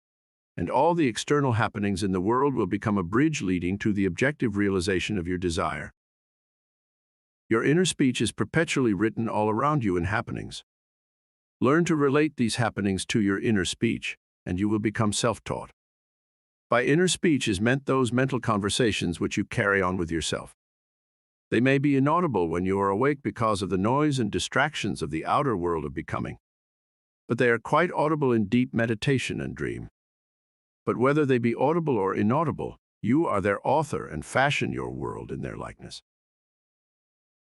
[SPEAKER 1] And all the external happenings in the world will become a bridge leading to the objective realization of your desire. Your inner speech is perpetually written all around you in happenings. Learn to relate these happenings to your inner speech, and you will become self-taught. By inner speech is meant those mental conversations which you carry on with yourself. They may be inaudible when you are awake because of the noise and distractions of the outer world of becoming, but they are quite audible in deep meditation and dream. But whether they be audible or inaudible, you are their author and fashion your world in their likeness.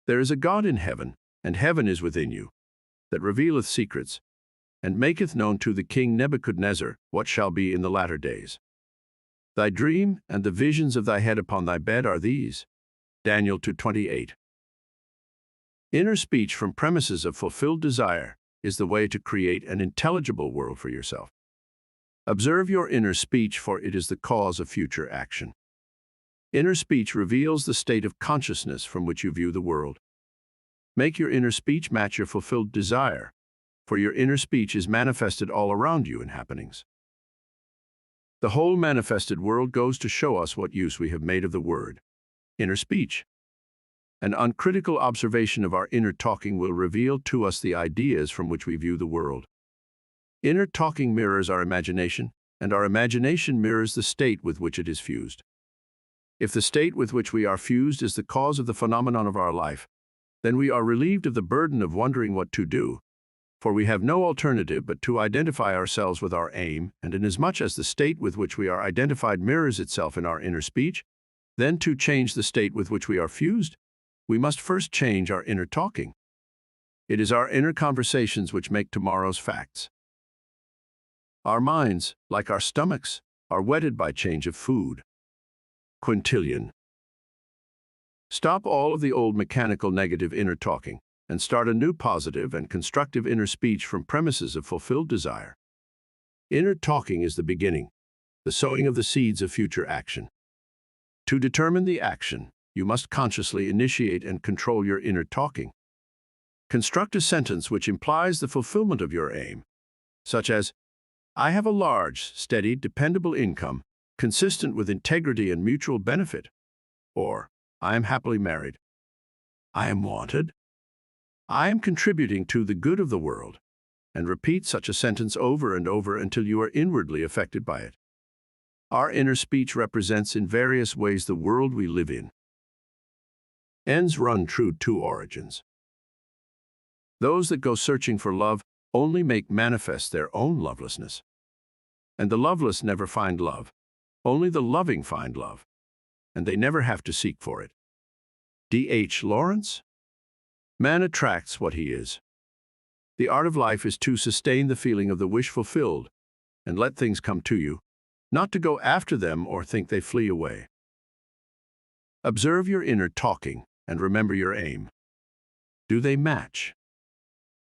[SPEAKER 1] There is a God in heaven, and heaven is within you, that revealeth secrets, and maketh known to the king Nebuchadnezzar what shall be in the latter days. Thy dream and the visions of thy head upon thy bed are these. Daniel 2:28. Inner speech from premises of fulfilled desire is the way to create an intelligible world for yourself. Observe your inner speech, for it is the cause of future action. Inner speech reveals the state of consciousness from which you view the world. Make your inner speech match your fulfilled desire, for your inner speech is manifested all around you in happenings. The whole manifested world goes to show us what use we have made of the word, inner speech. An uncritical observation of our inner talking will reveal to us the ideas from which we view the world. Inner talking mirrors our imagination, and our imagination mirrors the state with which it is fused. If the state with which we are fused is the cause of the phenomenon of our life, then we are relieved of the burden of wondering what to do, for we have no alternative but to identify ourselves with our aim, and inasmuch as the state with which we are identified mirrors itself in our inner speech, then to change the state with which we are fused, we must first change our inner talking. It is our inner conversations which make tomorrow's facts. Our minds, like our stomachs, are whetted by change of food. Quintillion. Stop all of the old mechanical negative inner talking and start a new positive and constructive inner speech from premises of fulfilled desire. Inner talking is the beginning, the sowing of the seeds of future action. To determine the action, you must consciously initiate and control your inner talking. Construct a sentence which implies the fulfillment of your aim, such as, I have a large, steady, dependable income, consistent with integrity and mutual benefit, or I am happily married. I am wanted. I am contributing to the good of the world, and repeat such a sentence over and over until you are inwardly affected by it. Our inner speech represents in various ways the world we live in. Ends run true to origins. Those that go searching for love only make manifest their own lovelessness. And the loveless never find love. Only the loving find love, and they never have to seek for it. D.H. Lawrence? Man attracts what he is. The art of life is to sustain the feeling of the wish fulfilled and let things come to you, not to go after them or think they flee away. Observe your inner talking and remember your aim. Do they match?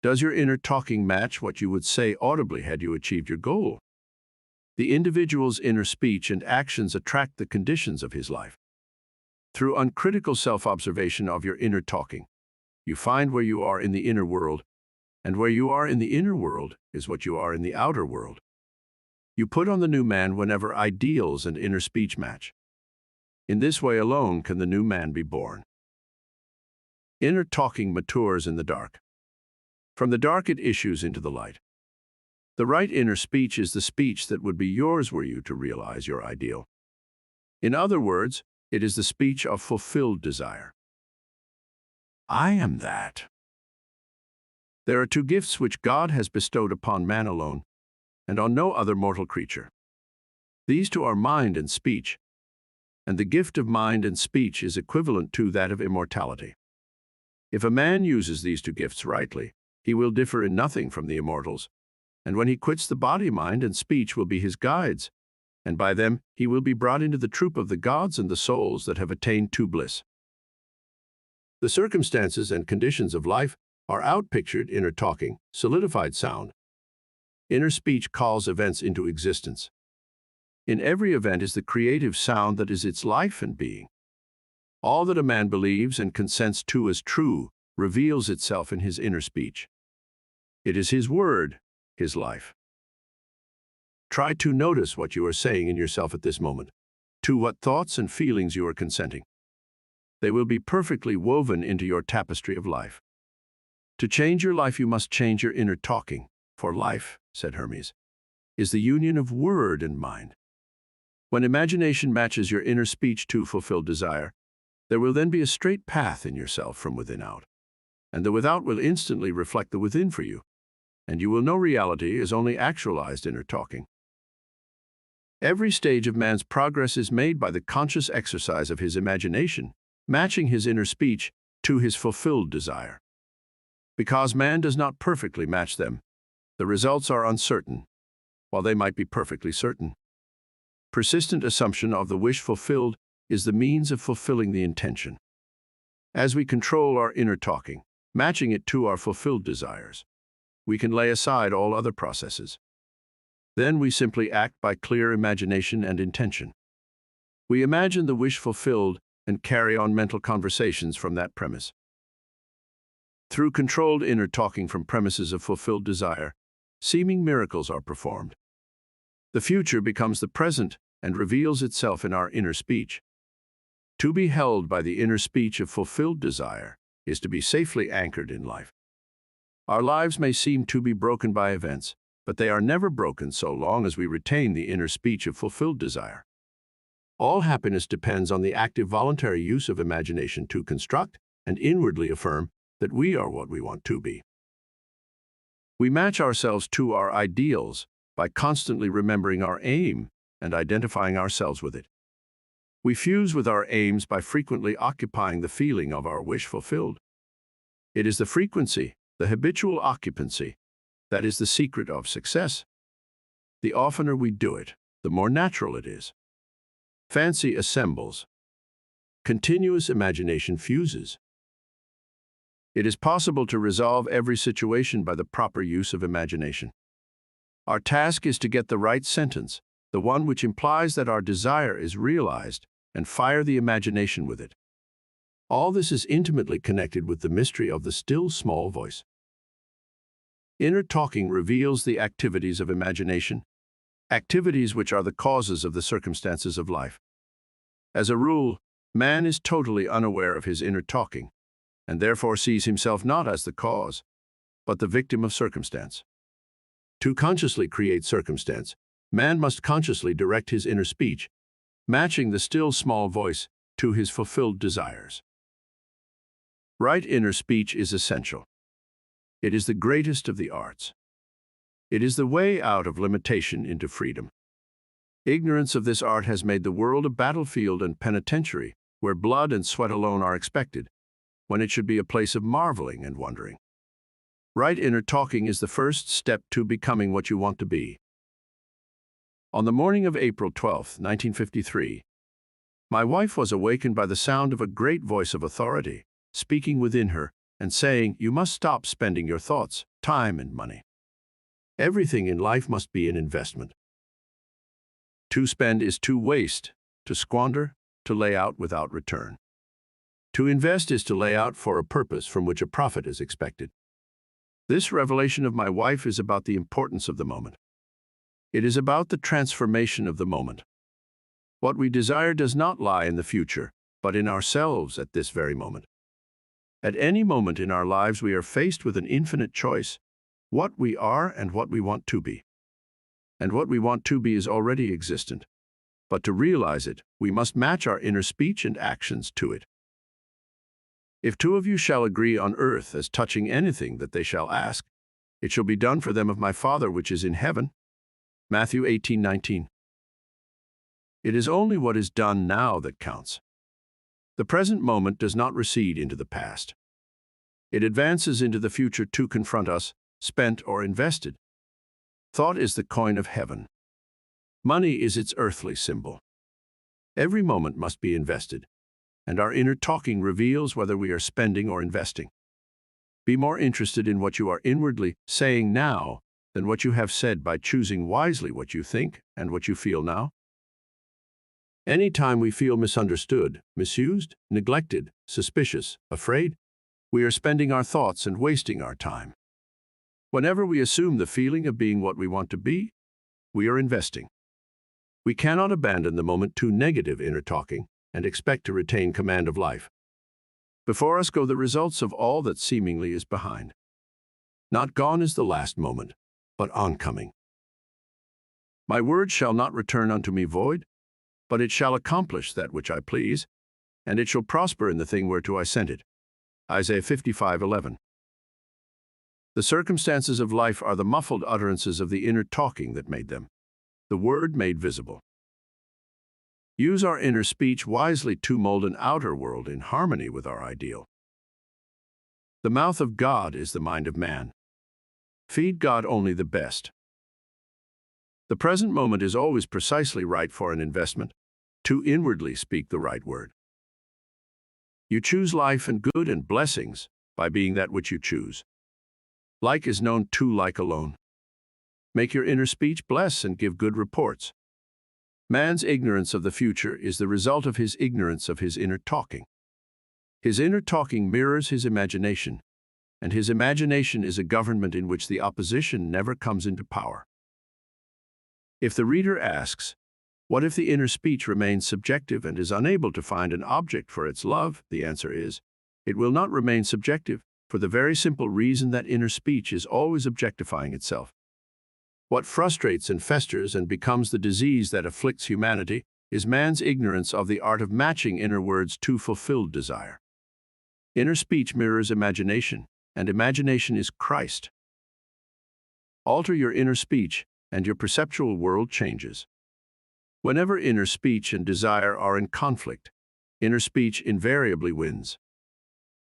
[SPEAKER 1] Does your inner talking match what you would say audibly had you achieved your goal? The individual's inner speech and actions attract the conditions of his life. Through uncritical self-observation of your inner talking, you find where you are in the inner world, and where you are in the inner world is what you are in the outer world. You put on the new man whenever ideals and inner speech match. In this way alone can the new man be born. Inner talking matures in the dark. From the dark it issues into the light. The right inner speech is the speech that would be yours were you to realize your ideal. In other words, it is the speech of fulfilled desire. I am that. There are two gifts which God has bestowed upon man alone, and on no other mortal creature. These two are mind and speech, and the gift of mind and speech is equivalent to that of immortality. If a man uses these two gifts rightly, he will differ in nothing from the immortals, and when he quits the body, mind and speech will be his guides, and by them he will be brought into the troop of the gods and the souls that have attained to bliss. The circumstances and conditions of life are outpictured inner talking, solidified sound. Inner speech calls events into existence. In every event is the creative sound that is its life and being. All that a man believes and consents to as true reveals itself in his inner speech. It is his word, his life. Try to notice what you are saying in yourself at this moment, to what thoughts and feelings you are consenting. They will be perfectly woven into your tapestry of life. To change your life, you must change your inner talking, for life, said Hermes, is the union of word and mind. When imagination matches your inner speech to fulfilled desire, there will then be a straight path in yourself from within out, and the without will instantly reflect the within for you, and you will know reality is only actualized inner talking. Every stage of man's progress is made by the conscious exercise of his imagination, matching his inner speech to his fulfilled desire. Because man does not perfectly match them, the results are uncertain, while they might be perfectly certain. Persistent assumption of the wish fulfilled is the means of fulfilling the intention. As we control our inner talking, matching it to our fulfilled desires, we can lay aside all other processes. Then we simply act by clear imagination and intention. We imagine the wish fulfilled and carry on mental conversations from that premise. Through controlled inner talking from premises of fulfilled desire, seeming miracles are performed. The future becomes the present and reveals itself in our inner speech. To be held by the inner speech of fulfilled desire is to be safely anchored in life. Our lives may seem to be broken by events, but they are never broken so long as we retain the inner speech of fulfilled desire. All happiness depends on the active voluntary use of imagination to construct and inwardly affirm that we are what we want to be. We match ourselves to our ideals by constantly remembering our aim and identifying ourselves with it. We fuse with our aims by frequently occupying the feeling of our wish fulfilled. It is the frequency, the habitual occupancy, that is the secret of success. The oftener we do it, the more natural it is. Fancy assembles. Continuous imagination fuses. It is possible to resolve every situation by the proper use of imagination. Our task is to get the right sentence, the one which implies that our desire is realized, and fire the imagination with it. All this is intimately connected with the mystery of the still small voice. Inner talking reveals the activities of imagination, activities which are the causes of the circumstances of life. As a rule, man is totally unaware of his inner talking, and therefore sees himself not as the cause, but the victim of circumstance. To consciously create circumstance, man must consciously direct his inner speech, matching the still small voice to his fulfilled desires. Right inner speech is essential. It is the greatest of the arts. It is the way out of limitation into freedom. Ignorance of this art has made the world a battlefield and penitentiary where blood and sweat alone are expected, when it should be a place of marveling and wondering. Right inner talking is the first step to becoming what you want to be. On the morning of April 12, 1953, my wife was awakened by the sound of a great voice of authority, speaking within her and saying, "You must stop spending your thoughts, time, and money. Everything in life must be an investment. To spend is to waste, to squander, to lay out without return. To invest is to lay out for a purpose from which a profit is expected." This revelation of my wife is about the importance of the moment. It is about the transformation of the moment. What we desire does not lie in the future, but in ourselves at this very moment. At any moment in our lives, we are faced with an infinite choice, what we are and what we want to be. And what we want to be is already existent. But to realize it, we must match our inner speech and actions to it. If two of you shall agree on earth as touching anything that they shall ask, it shall be done for them of my Father which is in heaven. Matthew 18:19. It is only what is done now that counts. The present moment does not recede into the past. It advances into the future to confront us, spent or invested. Thought is the coin of heaven. Money is its earthly symbol. Every moment must be invested, and our inner talking reveals whether we are spending or investing. Be more interested in what you are inwardly saying now than what you have said by choosing wisely what you think and what you feel now. Any time we feel misunderstood, misused, neglected, suspicious, afraid, we are spending our thoughts and wasting our time. Whenever we assume the feeling of being what we want to be, we are investing. We cannot abandon the moment to negative inner talking and expect to retain command of life. Before us go the results of all that seemingly is behind. Not gone is the last moment, but oncoming. My word shall not return unto me void, but it shall accomplish that which I please, and it shall prosper in the thing whereto I sent it. Isaiah 55:11. The circumstances of life are the muffled utterances of the inner talking that made them, the word made visible. Use our inner speech wisely to mold an outer world in harmony with our ideal. The mouth of God is the mind of man. Feed God only the best. The present moment is always precisely right for an investment, to inwardly speak the right word. You choose life and good and blessings by being that which you choose. Like is known to like alone. Make your inner speech bless and give good reports. Man's ignorance of the future is the result of his ignorance of his inner talking. His inner talking mirrors his imagination, and his imagination is a government in which the opposition never comes into power. If the reader asks, what if the inner speech remains subjective and is unable to find an object for its love? The answer is, it will not remain subjective, for the very simple reason that inner speech is always objectifying itself. What frustrates and festers and becomes the disease that afflicts humanity is man's ignorance of the art of matching inner words to fulfilled desire. Inner speech mirrors imagination, and imagination is Christ. Alter your inner speech, and your perceptual world changes. Whenever inner speech and desire are in conflict, inner speech invariably wins.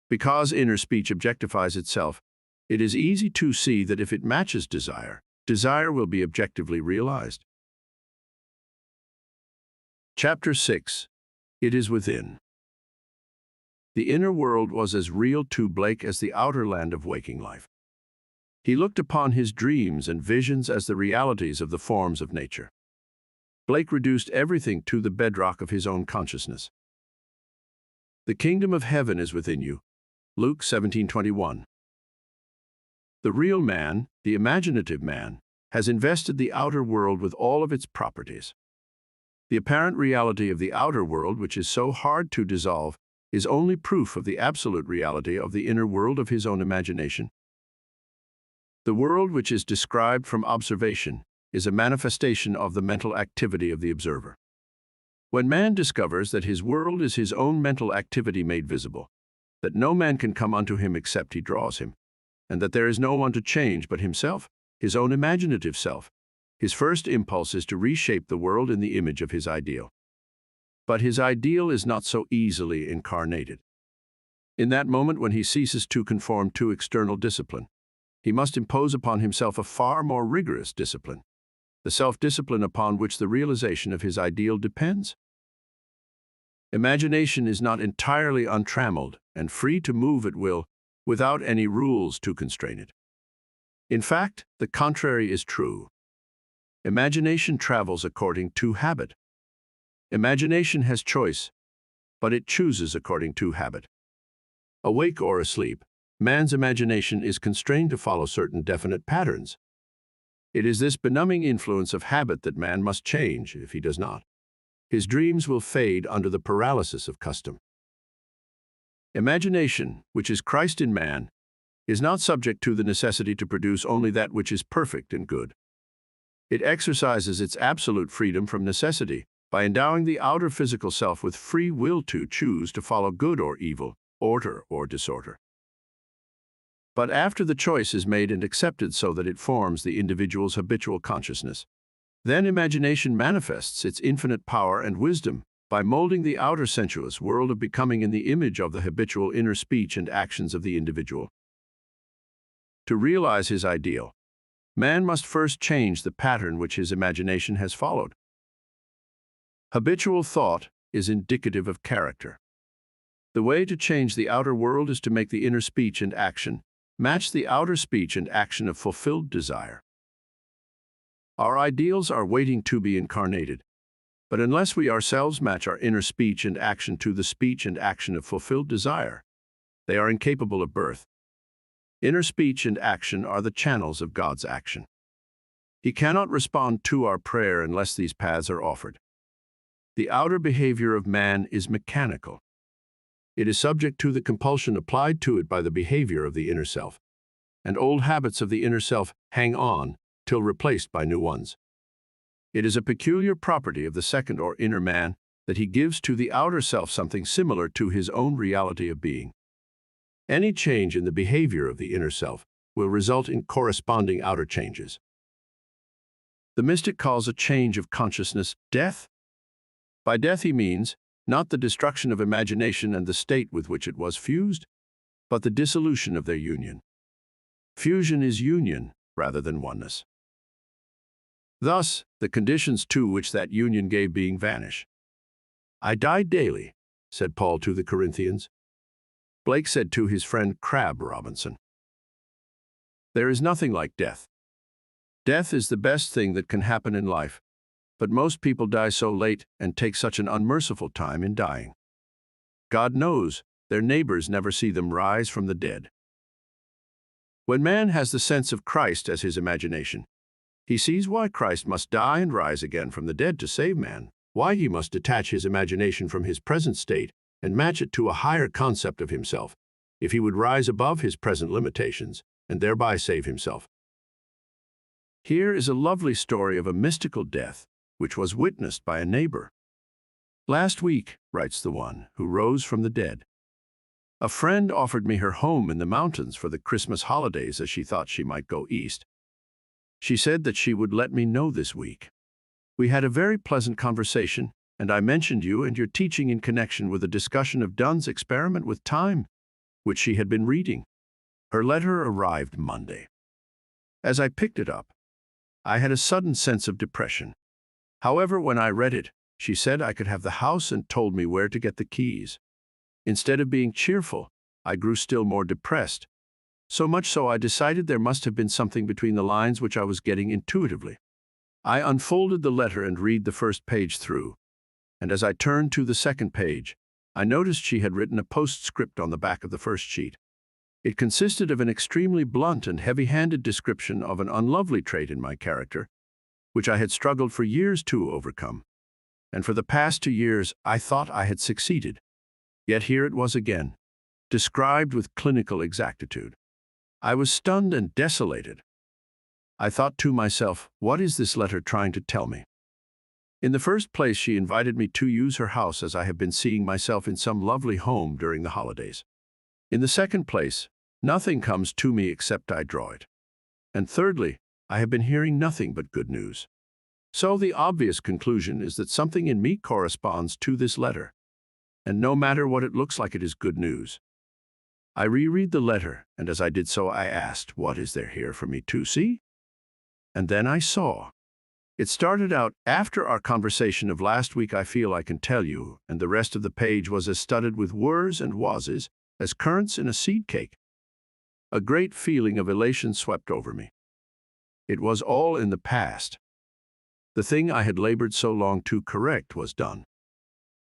[SPEAKER 1] Because inner speech objectifies itself, it is easy to see that if it matches desire, desire will be objectively realized. Chapter 6. It is within. The inner world was as real to Blake as the outer land of waking life. He looked upon his dreams and visions as the realities of the forms of nature. Blake reduced everything to the bedrock of his own consciousness. The kingdom of heaven is within you. Luke 17:21. The real man, the imaginative man, has invested the outer world with all of its properties. The apparent reality of the outer world, which is so hard to dissolve, is only proof of the absolute reality of the inner world of his own imagination. The world which is described from observation is a manifestation of the mental activity of the observer. When man discovers that his world is his own mental activity made visible, that no man can come unto him except he draws him, and that there is no one to change but himself, his own imaginative self, his first impulse is to reshape the world in the image of his ideal. But his ideal is not so easily incarnated. In that moment when he ceases to conform to external discipline, he must impose upon himself a far more rigorous discipline, the self-discipline upon which the realization of his ideal depends. Imagination is not entirely untrammeled and free to move at will without any rules to constrain it. In fact, the contrary is true. Imagination travels according to habit. Imagination has choice, but it chooses according to habit. Awake or asleep, man's imagination is constrained to follow certain definite patterns. It is this benumbing influence of habit that man must change. If he does not, his dreams will fade under the paralysis of custom. Imagination, which is Christ in man, is not subject to the necessity to produce only that which is perfect and good. It exercises its absolute freedom from necessity by endowing the outer physical self with free will to choose to follow good or evil, order or disorder. But after the choice is made and accepted so that it forms the individual's habitual consciousness, then imagination manifests its infinite power and wisdom by molding the outer sensuous world of becoming in the image of the habitual inner speech and actions of the individual. To realize his ideal, man must first change the pattern which his imagination has followed. Habitual thought is indicative of character. The way to change the outer world is to make the inner speech and action match the outer speech and action of fulfilled desire. Our ideals are waiting to be incarnated, but unless we ourselves match our inner speech and action to the speech and action of fulfilled desire, they are incapable of birth. Inner speech and action are the channels of God's action. He cannot respond to our prayer unless these paths are offered. The outer behavior of man is mechanical. It is subject to the compulsion applied to it by the behavior of the inner self, and old habits of the inner self hang on till replaced by new ones. It is a peculiar property of the second or inner man that he gives to the outer self something similar to his own reality of being. Any change in the behavior of the inner self will result in corresponding outer changes. The mystic calls a change of consciousness death. By death he means not the destruction of imagination and the state with which it was fused, but the dissolution of their union. Fusion is union rather than oneness. Thus, the conditions to which that union gave being vanish. I die daily, said Paul to the Corinthians. Blake said to his friend Crab Robinson, there is nothing like death. Death is the best thing that can happen in life, but most people die so late and take such an unmerciful time in dying. God knows their neighbors never see them rise from the dead. When man has the sense of Christ as his imagination, he sees why Christ must die and rise again from the dead to save man, why he must detach his imagination from his present state and match it to a higher concept of himself, if he would rise above his present limitations and thereby save himself. Here is a lovely story of a mystical death, which was witnessed by a neighbor. Last week, writes the one who rose from the dead, a friend offered me her home in the mountains for the Christmas holidays as she thought she might go east. She said that she would let me know this week. We had a very pleasant conversation, and I mentioned you and your teaching in connection with a discussion of Dunn's experiment with time, which she had been reading. Her letter arrived Monday. As I picked it up, I had a sudden sense of depression. However, when I read it, she said I could have the house and told me where to get the keys. Instead of being cheerful, I grew still more depressed. So much so I decided there must have been something between the lines which I was getting intuitively. I unfolded the letter and read the first page through, and as I turned to the second page, I noticed she had written a postscript on the back of the first sheet. It consisted of an extremely blunt and heavy-handed description of an unlovely trait in my character, which I had struggled for years to overcome. And for the past 2 years, I thought I had succeeded. Yet here it was again, described with clinical exactitude. I was stunned and desolated. I thought to myself, what is this letter trying to tell me? In the first place, she invited me to use her house as I have been seeing myself in some lovely home during the holidays. In the second place, nothing comes to me except I draw it. And thirdly, I have been hearing nothing but good news. So the obvious conclusion is that something in me corresponds to this letter. And no matter what it looks like, it is good news. I reread the letter, and as I did so, I asked, what is there here for me to see? And then I saw. It started out, after our conversation of last week, I feel I can tell you, and the rest of the page was as studded with wers and wases as currants in a seed cake. A great feeling of elation swept over me. It was all in the past. The thing I had labored so long to correct was done.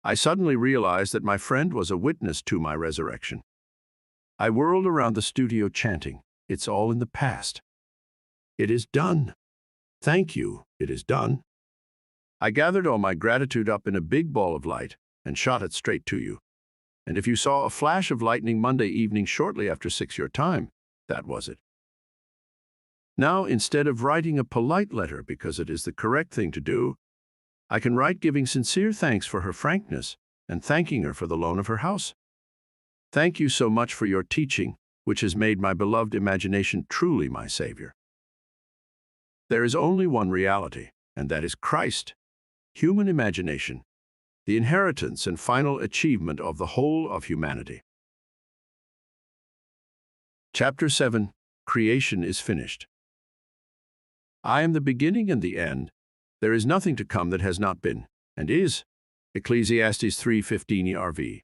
[SPEAKER 1] I suddenly realized that my friend was a witness to my resurrection. I whirled around the studio chanting, "It's all in the past. It is done. Thank you, it is done." I gathered all my gratitude up in a big ball of light and shot it straight to you. And if you saw a flash of lightning Monday evening shortly after 6 your time, that was it. Now, instead of writing a polite letter because it is the correct thing to do, I can write giving sincere thanks for her frankness and thanking her for the loan of her house. Thank you so much for your teaching, which has made my beloved imagination truly my Savior. There is only one reality, and that is Christ. Human imagination, the inheritance and final achievement of the whole of humanity. Chapter 7. Creation is finished. I am the beginning and the end. There is nothing to come that has not been, and is. Ecclesiastes 3:15 ERV.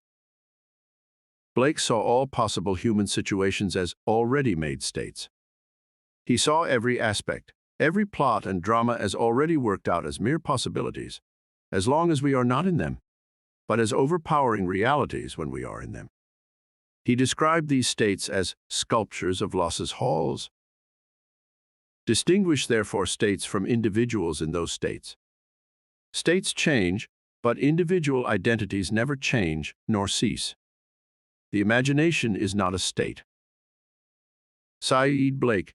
[SPEAKER 1] Blake saw all possible human situations as already made states. He saw every aspect, every plot and drama as already worked out as mere possibilities, as long as we are not in them, but as overpowering realities when we are in them. He described these states as sculptures of losses halls. Distinguish therefore states from individuals in those states. States change, but individual identities never change nor cease. The imagination is not a state. Saeed Blake,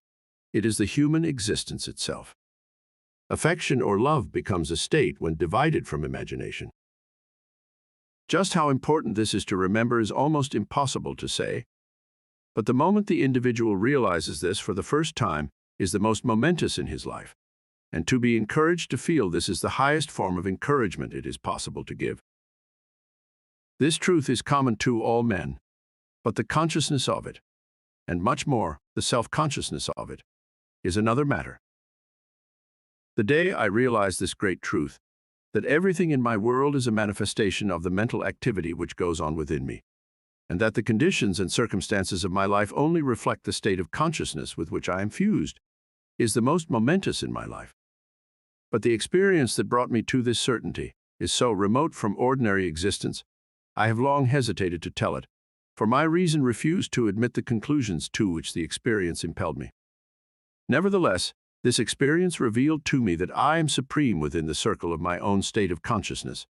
[SPEAKER 1] it is the human existence itself. Affection or love becomes a state when divided from imagination. Just how important this is to remember is almost impossible to say, but the moment the individual realizes this for the first time is the most momentous in his life, and to be encouraged to feel this is the highest form of encouragement it is possible to give. This truth is common to all men, but the consciousness of it, and much more, the self-consciousness of it, is another matter. The day I realized this great truth, that everything in my world is a manifestation of the mental activity which goes on within me, and that the conditions and circumstances of my life only reflect the state of consciousness with which I am fused, is the most momentous in my life. But the experience that brought me to this certainty is so remote from ordinary existence, I have long hesitated to tell it, for my reason refused to admit the conclusions to which the experience impelled me. Nevertheless, this experience revealed to me that I am supreme within the circle of my own state of consciousness,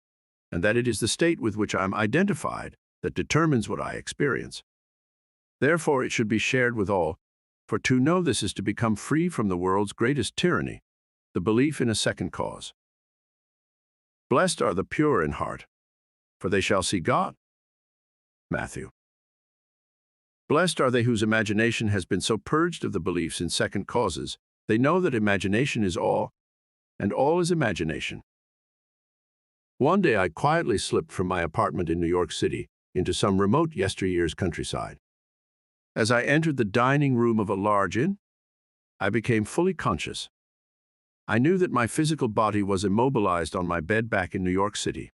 [SPEAKER 1] and that it is the state with which I am identified that determines what I experience. Therefore, it should be shared with all, for to know this is to become free from the world's greatest tyranny, the belief in a second cause. Blessed are the pure in heart, for they shall see God. Matthew. Blessed are they whose imagination has been so purged of the beliefs in second causes, they know that imagination is all, and all is imagination. One day I quietly slipped from my apartment in New York City into some remote yesteryear's countryside. As I entered the dining room of a large inn, I became fully conscious. I knew that my physical body was immobilized on my bed back in New York City.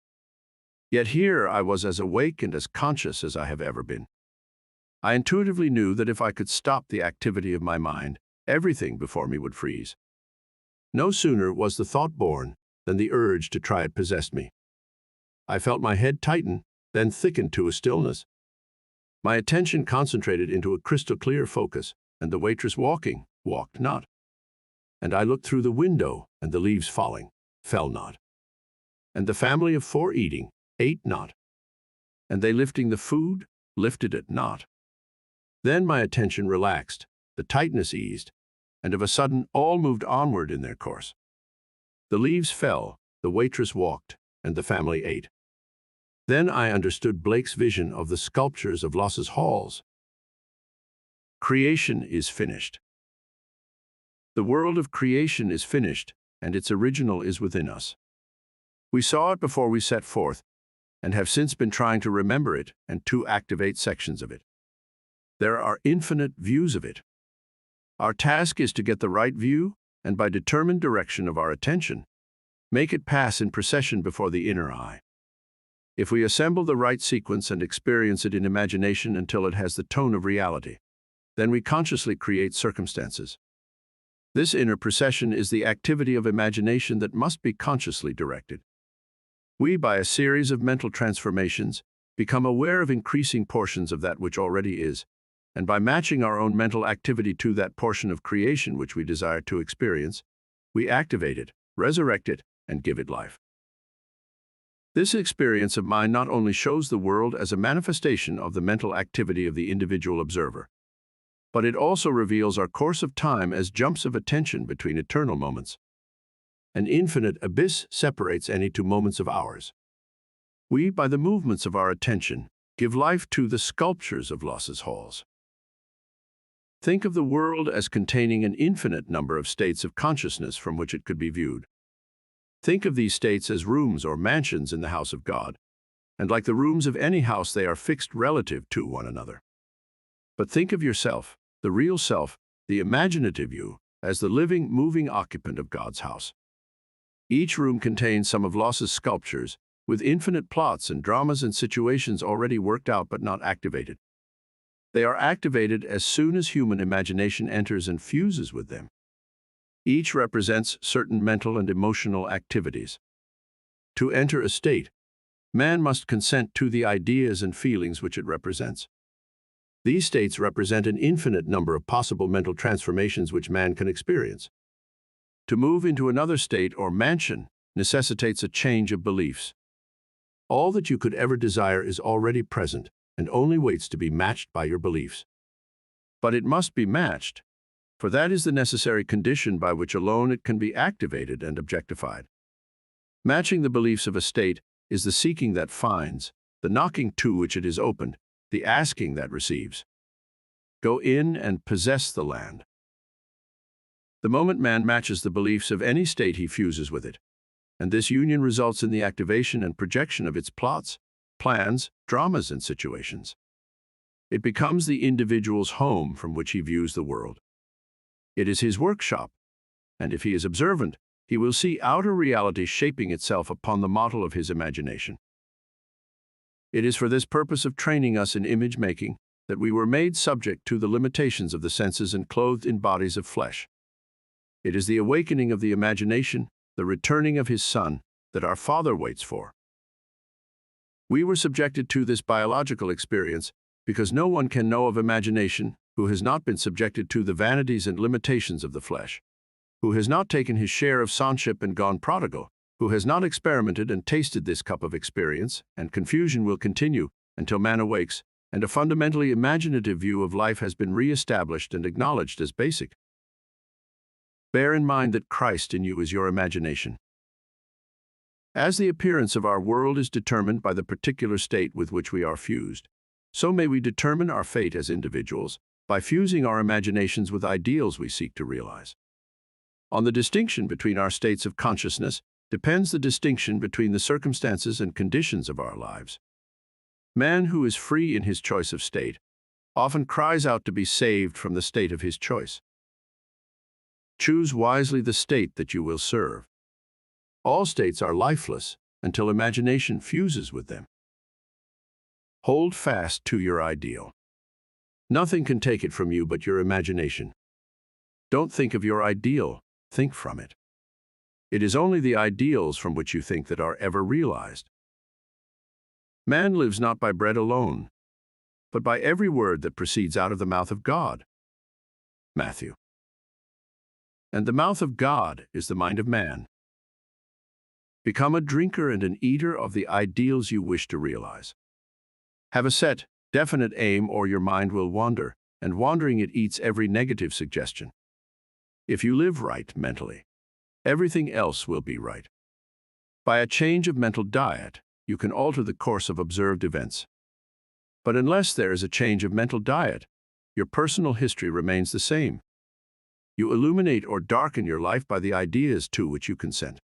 [SPEAKER 1] Yet here I was as awake and as conscious as I have ever been. I intuitively knew that if I could stop the activity of my mind, everything before me would freeze. No sooner was the thought born than the urge to try it possessed me. I felt my head tighten, then thicken to a stillness. My attention concentrated into a crystal-clear focus, and the waitress walked not. And I looked through the window, and the leaves falling, fell not. And the family of 4 eating, ate not. And they lifting the food, lifted it not. Then my attention relaxed, the tightness eased, and of a sudden all moved onward in their course. The leaves fell, the waitress walked, and the family ate. Then I understood Blake's vision of the sculptures of Los's halls. Creation is finished. The world of creation is finished, and its original is within us. We saw it before we set forth, and have since been trying to remember it and to activate sections of it. There are infinite views of it. Our task is to get the right view, and by determined direction of our attention, make it pass in procession before the inner eye. If we assemble the right sequence and experience it in imagination until it has the tone of reality, then we consciously create circumstances. This inner procession is the activity of imagination that must be consciously directed. We, by a series of mental transformations, become aware of increasing portions of that which already is, and by matching our own mental activity to that portion of creation which we desire to experience, we activate it, resurrect it, and give it life. This experience of mind not only shows the world as a manifestation of the mental activity of the individual observer, but it also reveals our course of time as jumps of attention between eternal moments. An infinite abyss separates any 2 moments of ours. We, by the movements of our attention, give life to the sculptures of Los's halls. Think of the world as containing an infinite number of states of consciousness from which it could be viewed. Think of these states as rooms or mansions in the house of God, and like the rooms of any house, they are fixed relative to one another. But think of yourself, the real self, the imaginative you, as the living, moving occupant of God's house. Each room contains some of Los's sculptures, with infinite plots and dramas and situations already worked out but not activated. They are activated as soon as human imagination enters and fuses with them. Each represents certain mental and emotional activities. To enter a state, man must consent to the ideas and feelings which it represents. These states represent an infinite number of possible mental transformations which man can experience. To move into another state or mansion necessitates a change of beliefs. All that you could ever desire is already present and only waits to be matched by your beliefs. But it must be matched, for that is the necessary condition by which alone it can be activated and objectified. Matching the beliefs of a state is the seeking that finds, the knocking to which it is opened, the asking that receives. Go in and possess the land. The moment man matches the beliefs of any state, he fuses with it, and this union results in the activation and projection of its plots, plans, dramas, and situations. It becomes the individual's home from which he views the world. It is his workshop, and if he is observant, he will see outer reality shaping itself upon the model of his imagination. It is for this purpose of training us in image-making that we were made subject to the limitations of the senses and clothed in bodies of flesh. It is the awakening of the imagination, the returning of his Son, that our Father waits for. We were subjected to this biological experience because no one can know of imagination who has not been subjected to the vanities and limitations of the flesh, who has not taken his share of sonship and gone prodigal, who has not experimented and tasted this cup of experience, and confusion will continue until man awakes, and a fundamentally imaginative view of life has been re-established and acknowledged as basic. Bear in mind that Christ in you is your imagination. As the appearance of our world is determined by the particular state with which we are fused, so may we determine our fate as individuals by fusing our imaginations with ideals we seek to realize. On the distinction between our states of consciousness depends the distinction between the circumstances and conditions of our lives. Man who is free in his choice of state often cries out to be saved from the state of his choice. Choose wisely the state that you will serve. All states are lifeless until imagination fuses with them. Hold fast to your ideal. Nothing can take it from you but your imagination. Don't think of your ideal, think from it. It is only the ideals from which you think that are ever realized. Man lives not by bread alone, but by every word that proceeds out of the mouth of God. Matthew. And the mouth of God is the mind of man. Become a drinker and an eater of the ideals you wish to realize. Have a set, definite aim or your mind will wander, and wandering it eats every negative suggestion. If you live right mentally, everything else will be right. By a change of mental diet, you can alter the course of observed events. But unless there is a change of mental diet, your personal history remains the same. You illuminate or darken your life by the ideas to which you consent.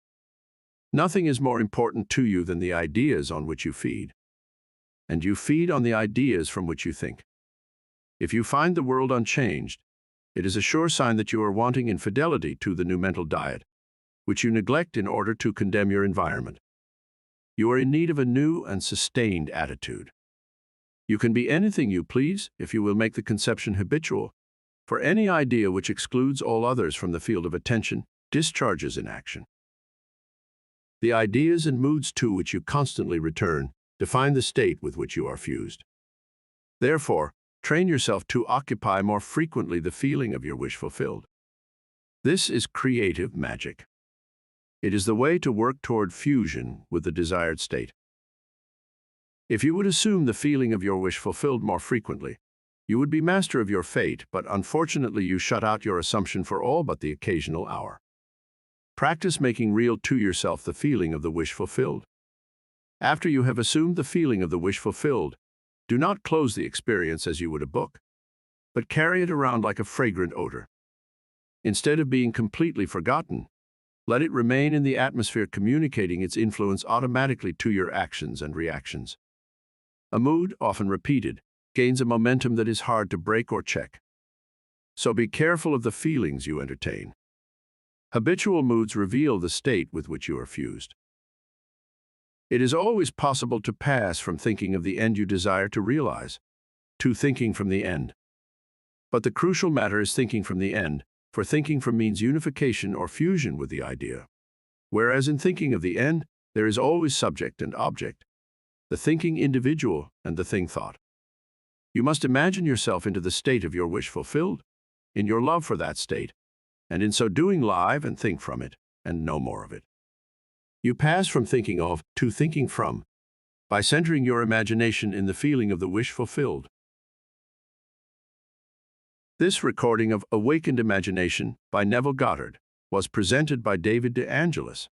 [SPEAKER 1] Nothing is more important to you than the ideas on which you feed. And you feed on the ideas from which you think. If you find the world unchanged, it is a sure sign that you are wanting in fidelity to the new mental diet, which you neglect in order to condemn your environment. You are in need of a new and sustained attitude. You can be anything you please if you will make the conception habitual, for any idea which excludes all others from the field of attention discharges in action. The ideas and moods to which you constantly return define the state with which you are fused. Therefore, train yourself to occupy more frequently the feeling of your wish fulfilled. This is creative magic. It is the way to work toward fusion with the desired state. If you would assume the feeling of your wish fulfilled more frequently, you would be master of your fate, but unfortunately you shut out your assumption for all but the occasional hour. Practice making real to yourself the feeling of the wish fulfilled. After you have assumed the feeling of the wish fulfilled, do not close the experience as you would a book, but carry it around like a fragrant odor. Instead of being completely forgotten, let it remain in the atmosphere, communicating its influence automatically to your actions and reactions. A mood, often repeated, gains a momentum that is hard to break or check. So be careful of the feelings you entertain. Habitual moods reveal the state with which you are fused. It is always possible to pass from thinking of the end you desire to realize, to thinking from the end. But the crucial matter is thinking from the end, for thinking from means unification or fusion with the idea. Whereas in thinking of the end, there is always subject and object, the thinking individual and the thing thought. You must imagine yourself into the state of your wish fulfilled, in your love for that state, and in so doing live and think from it, and no more of it. You pass from thinking of to thinking from, by centering your imagination in the feeling of the wish fulfilled. This recording of Awakened Imagination by Neville Goddard was presented by David De Angelis.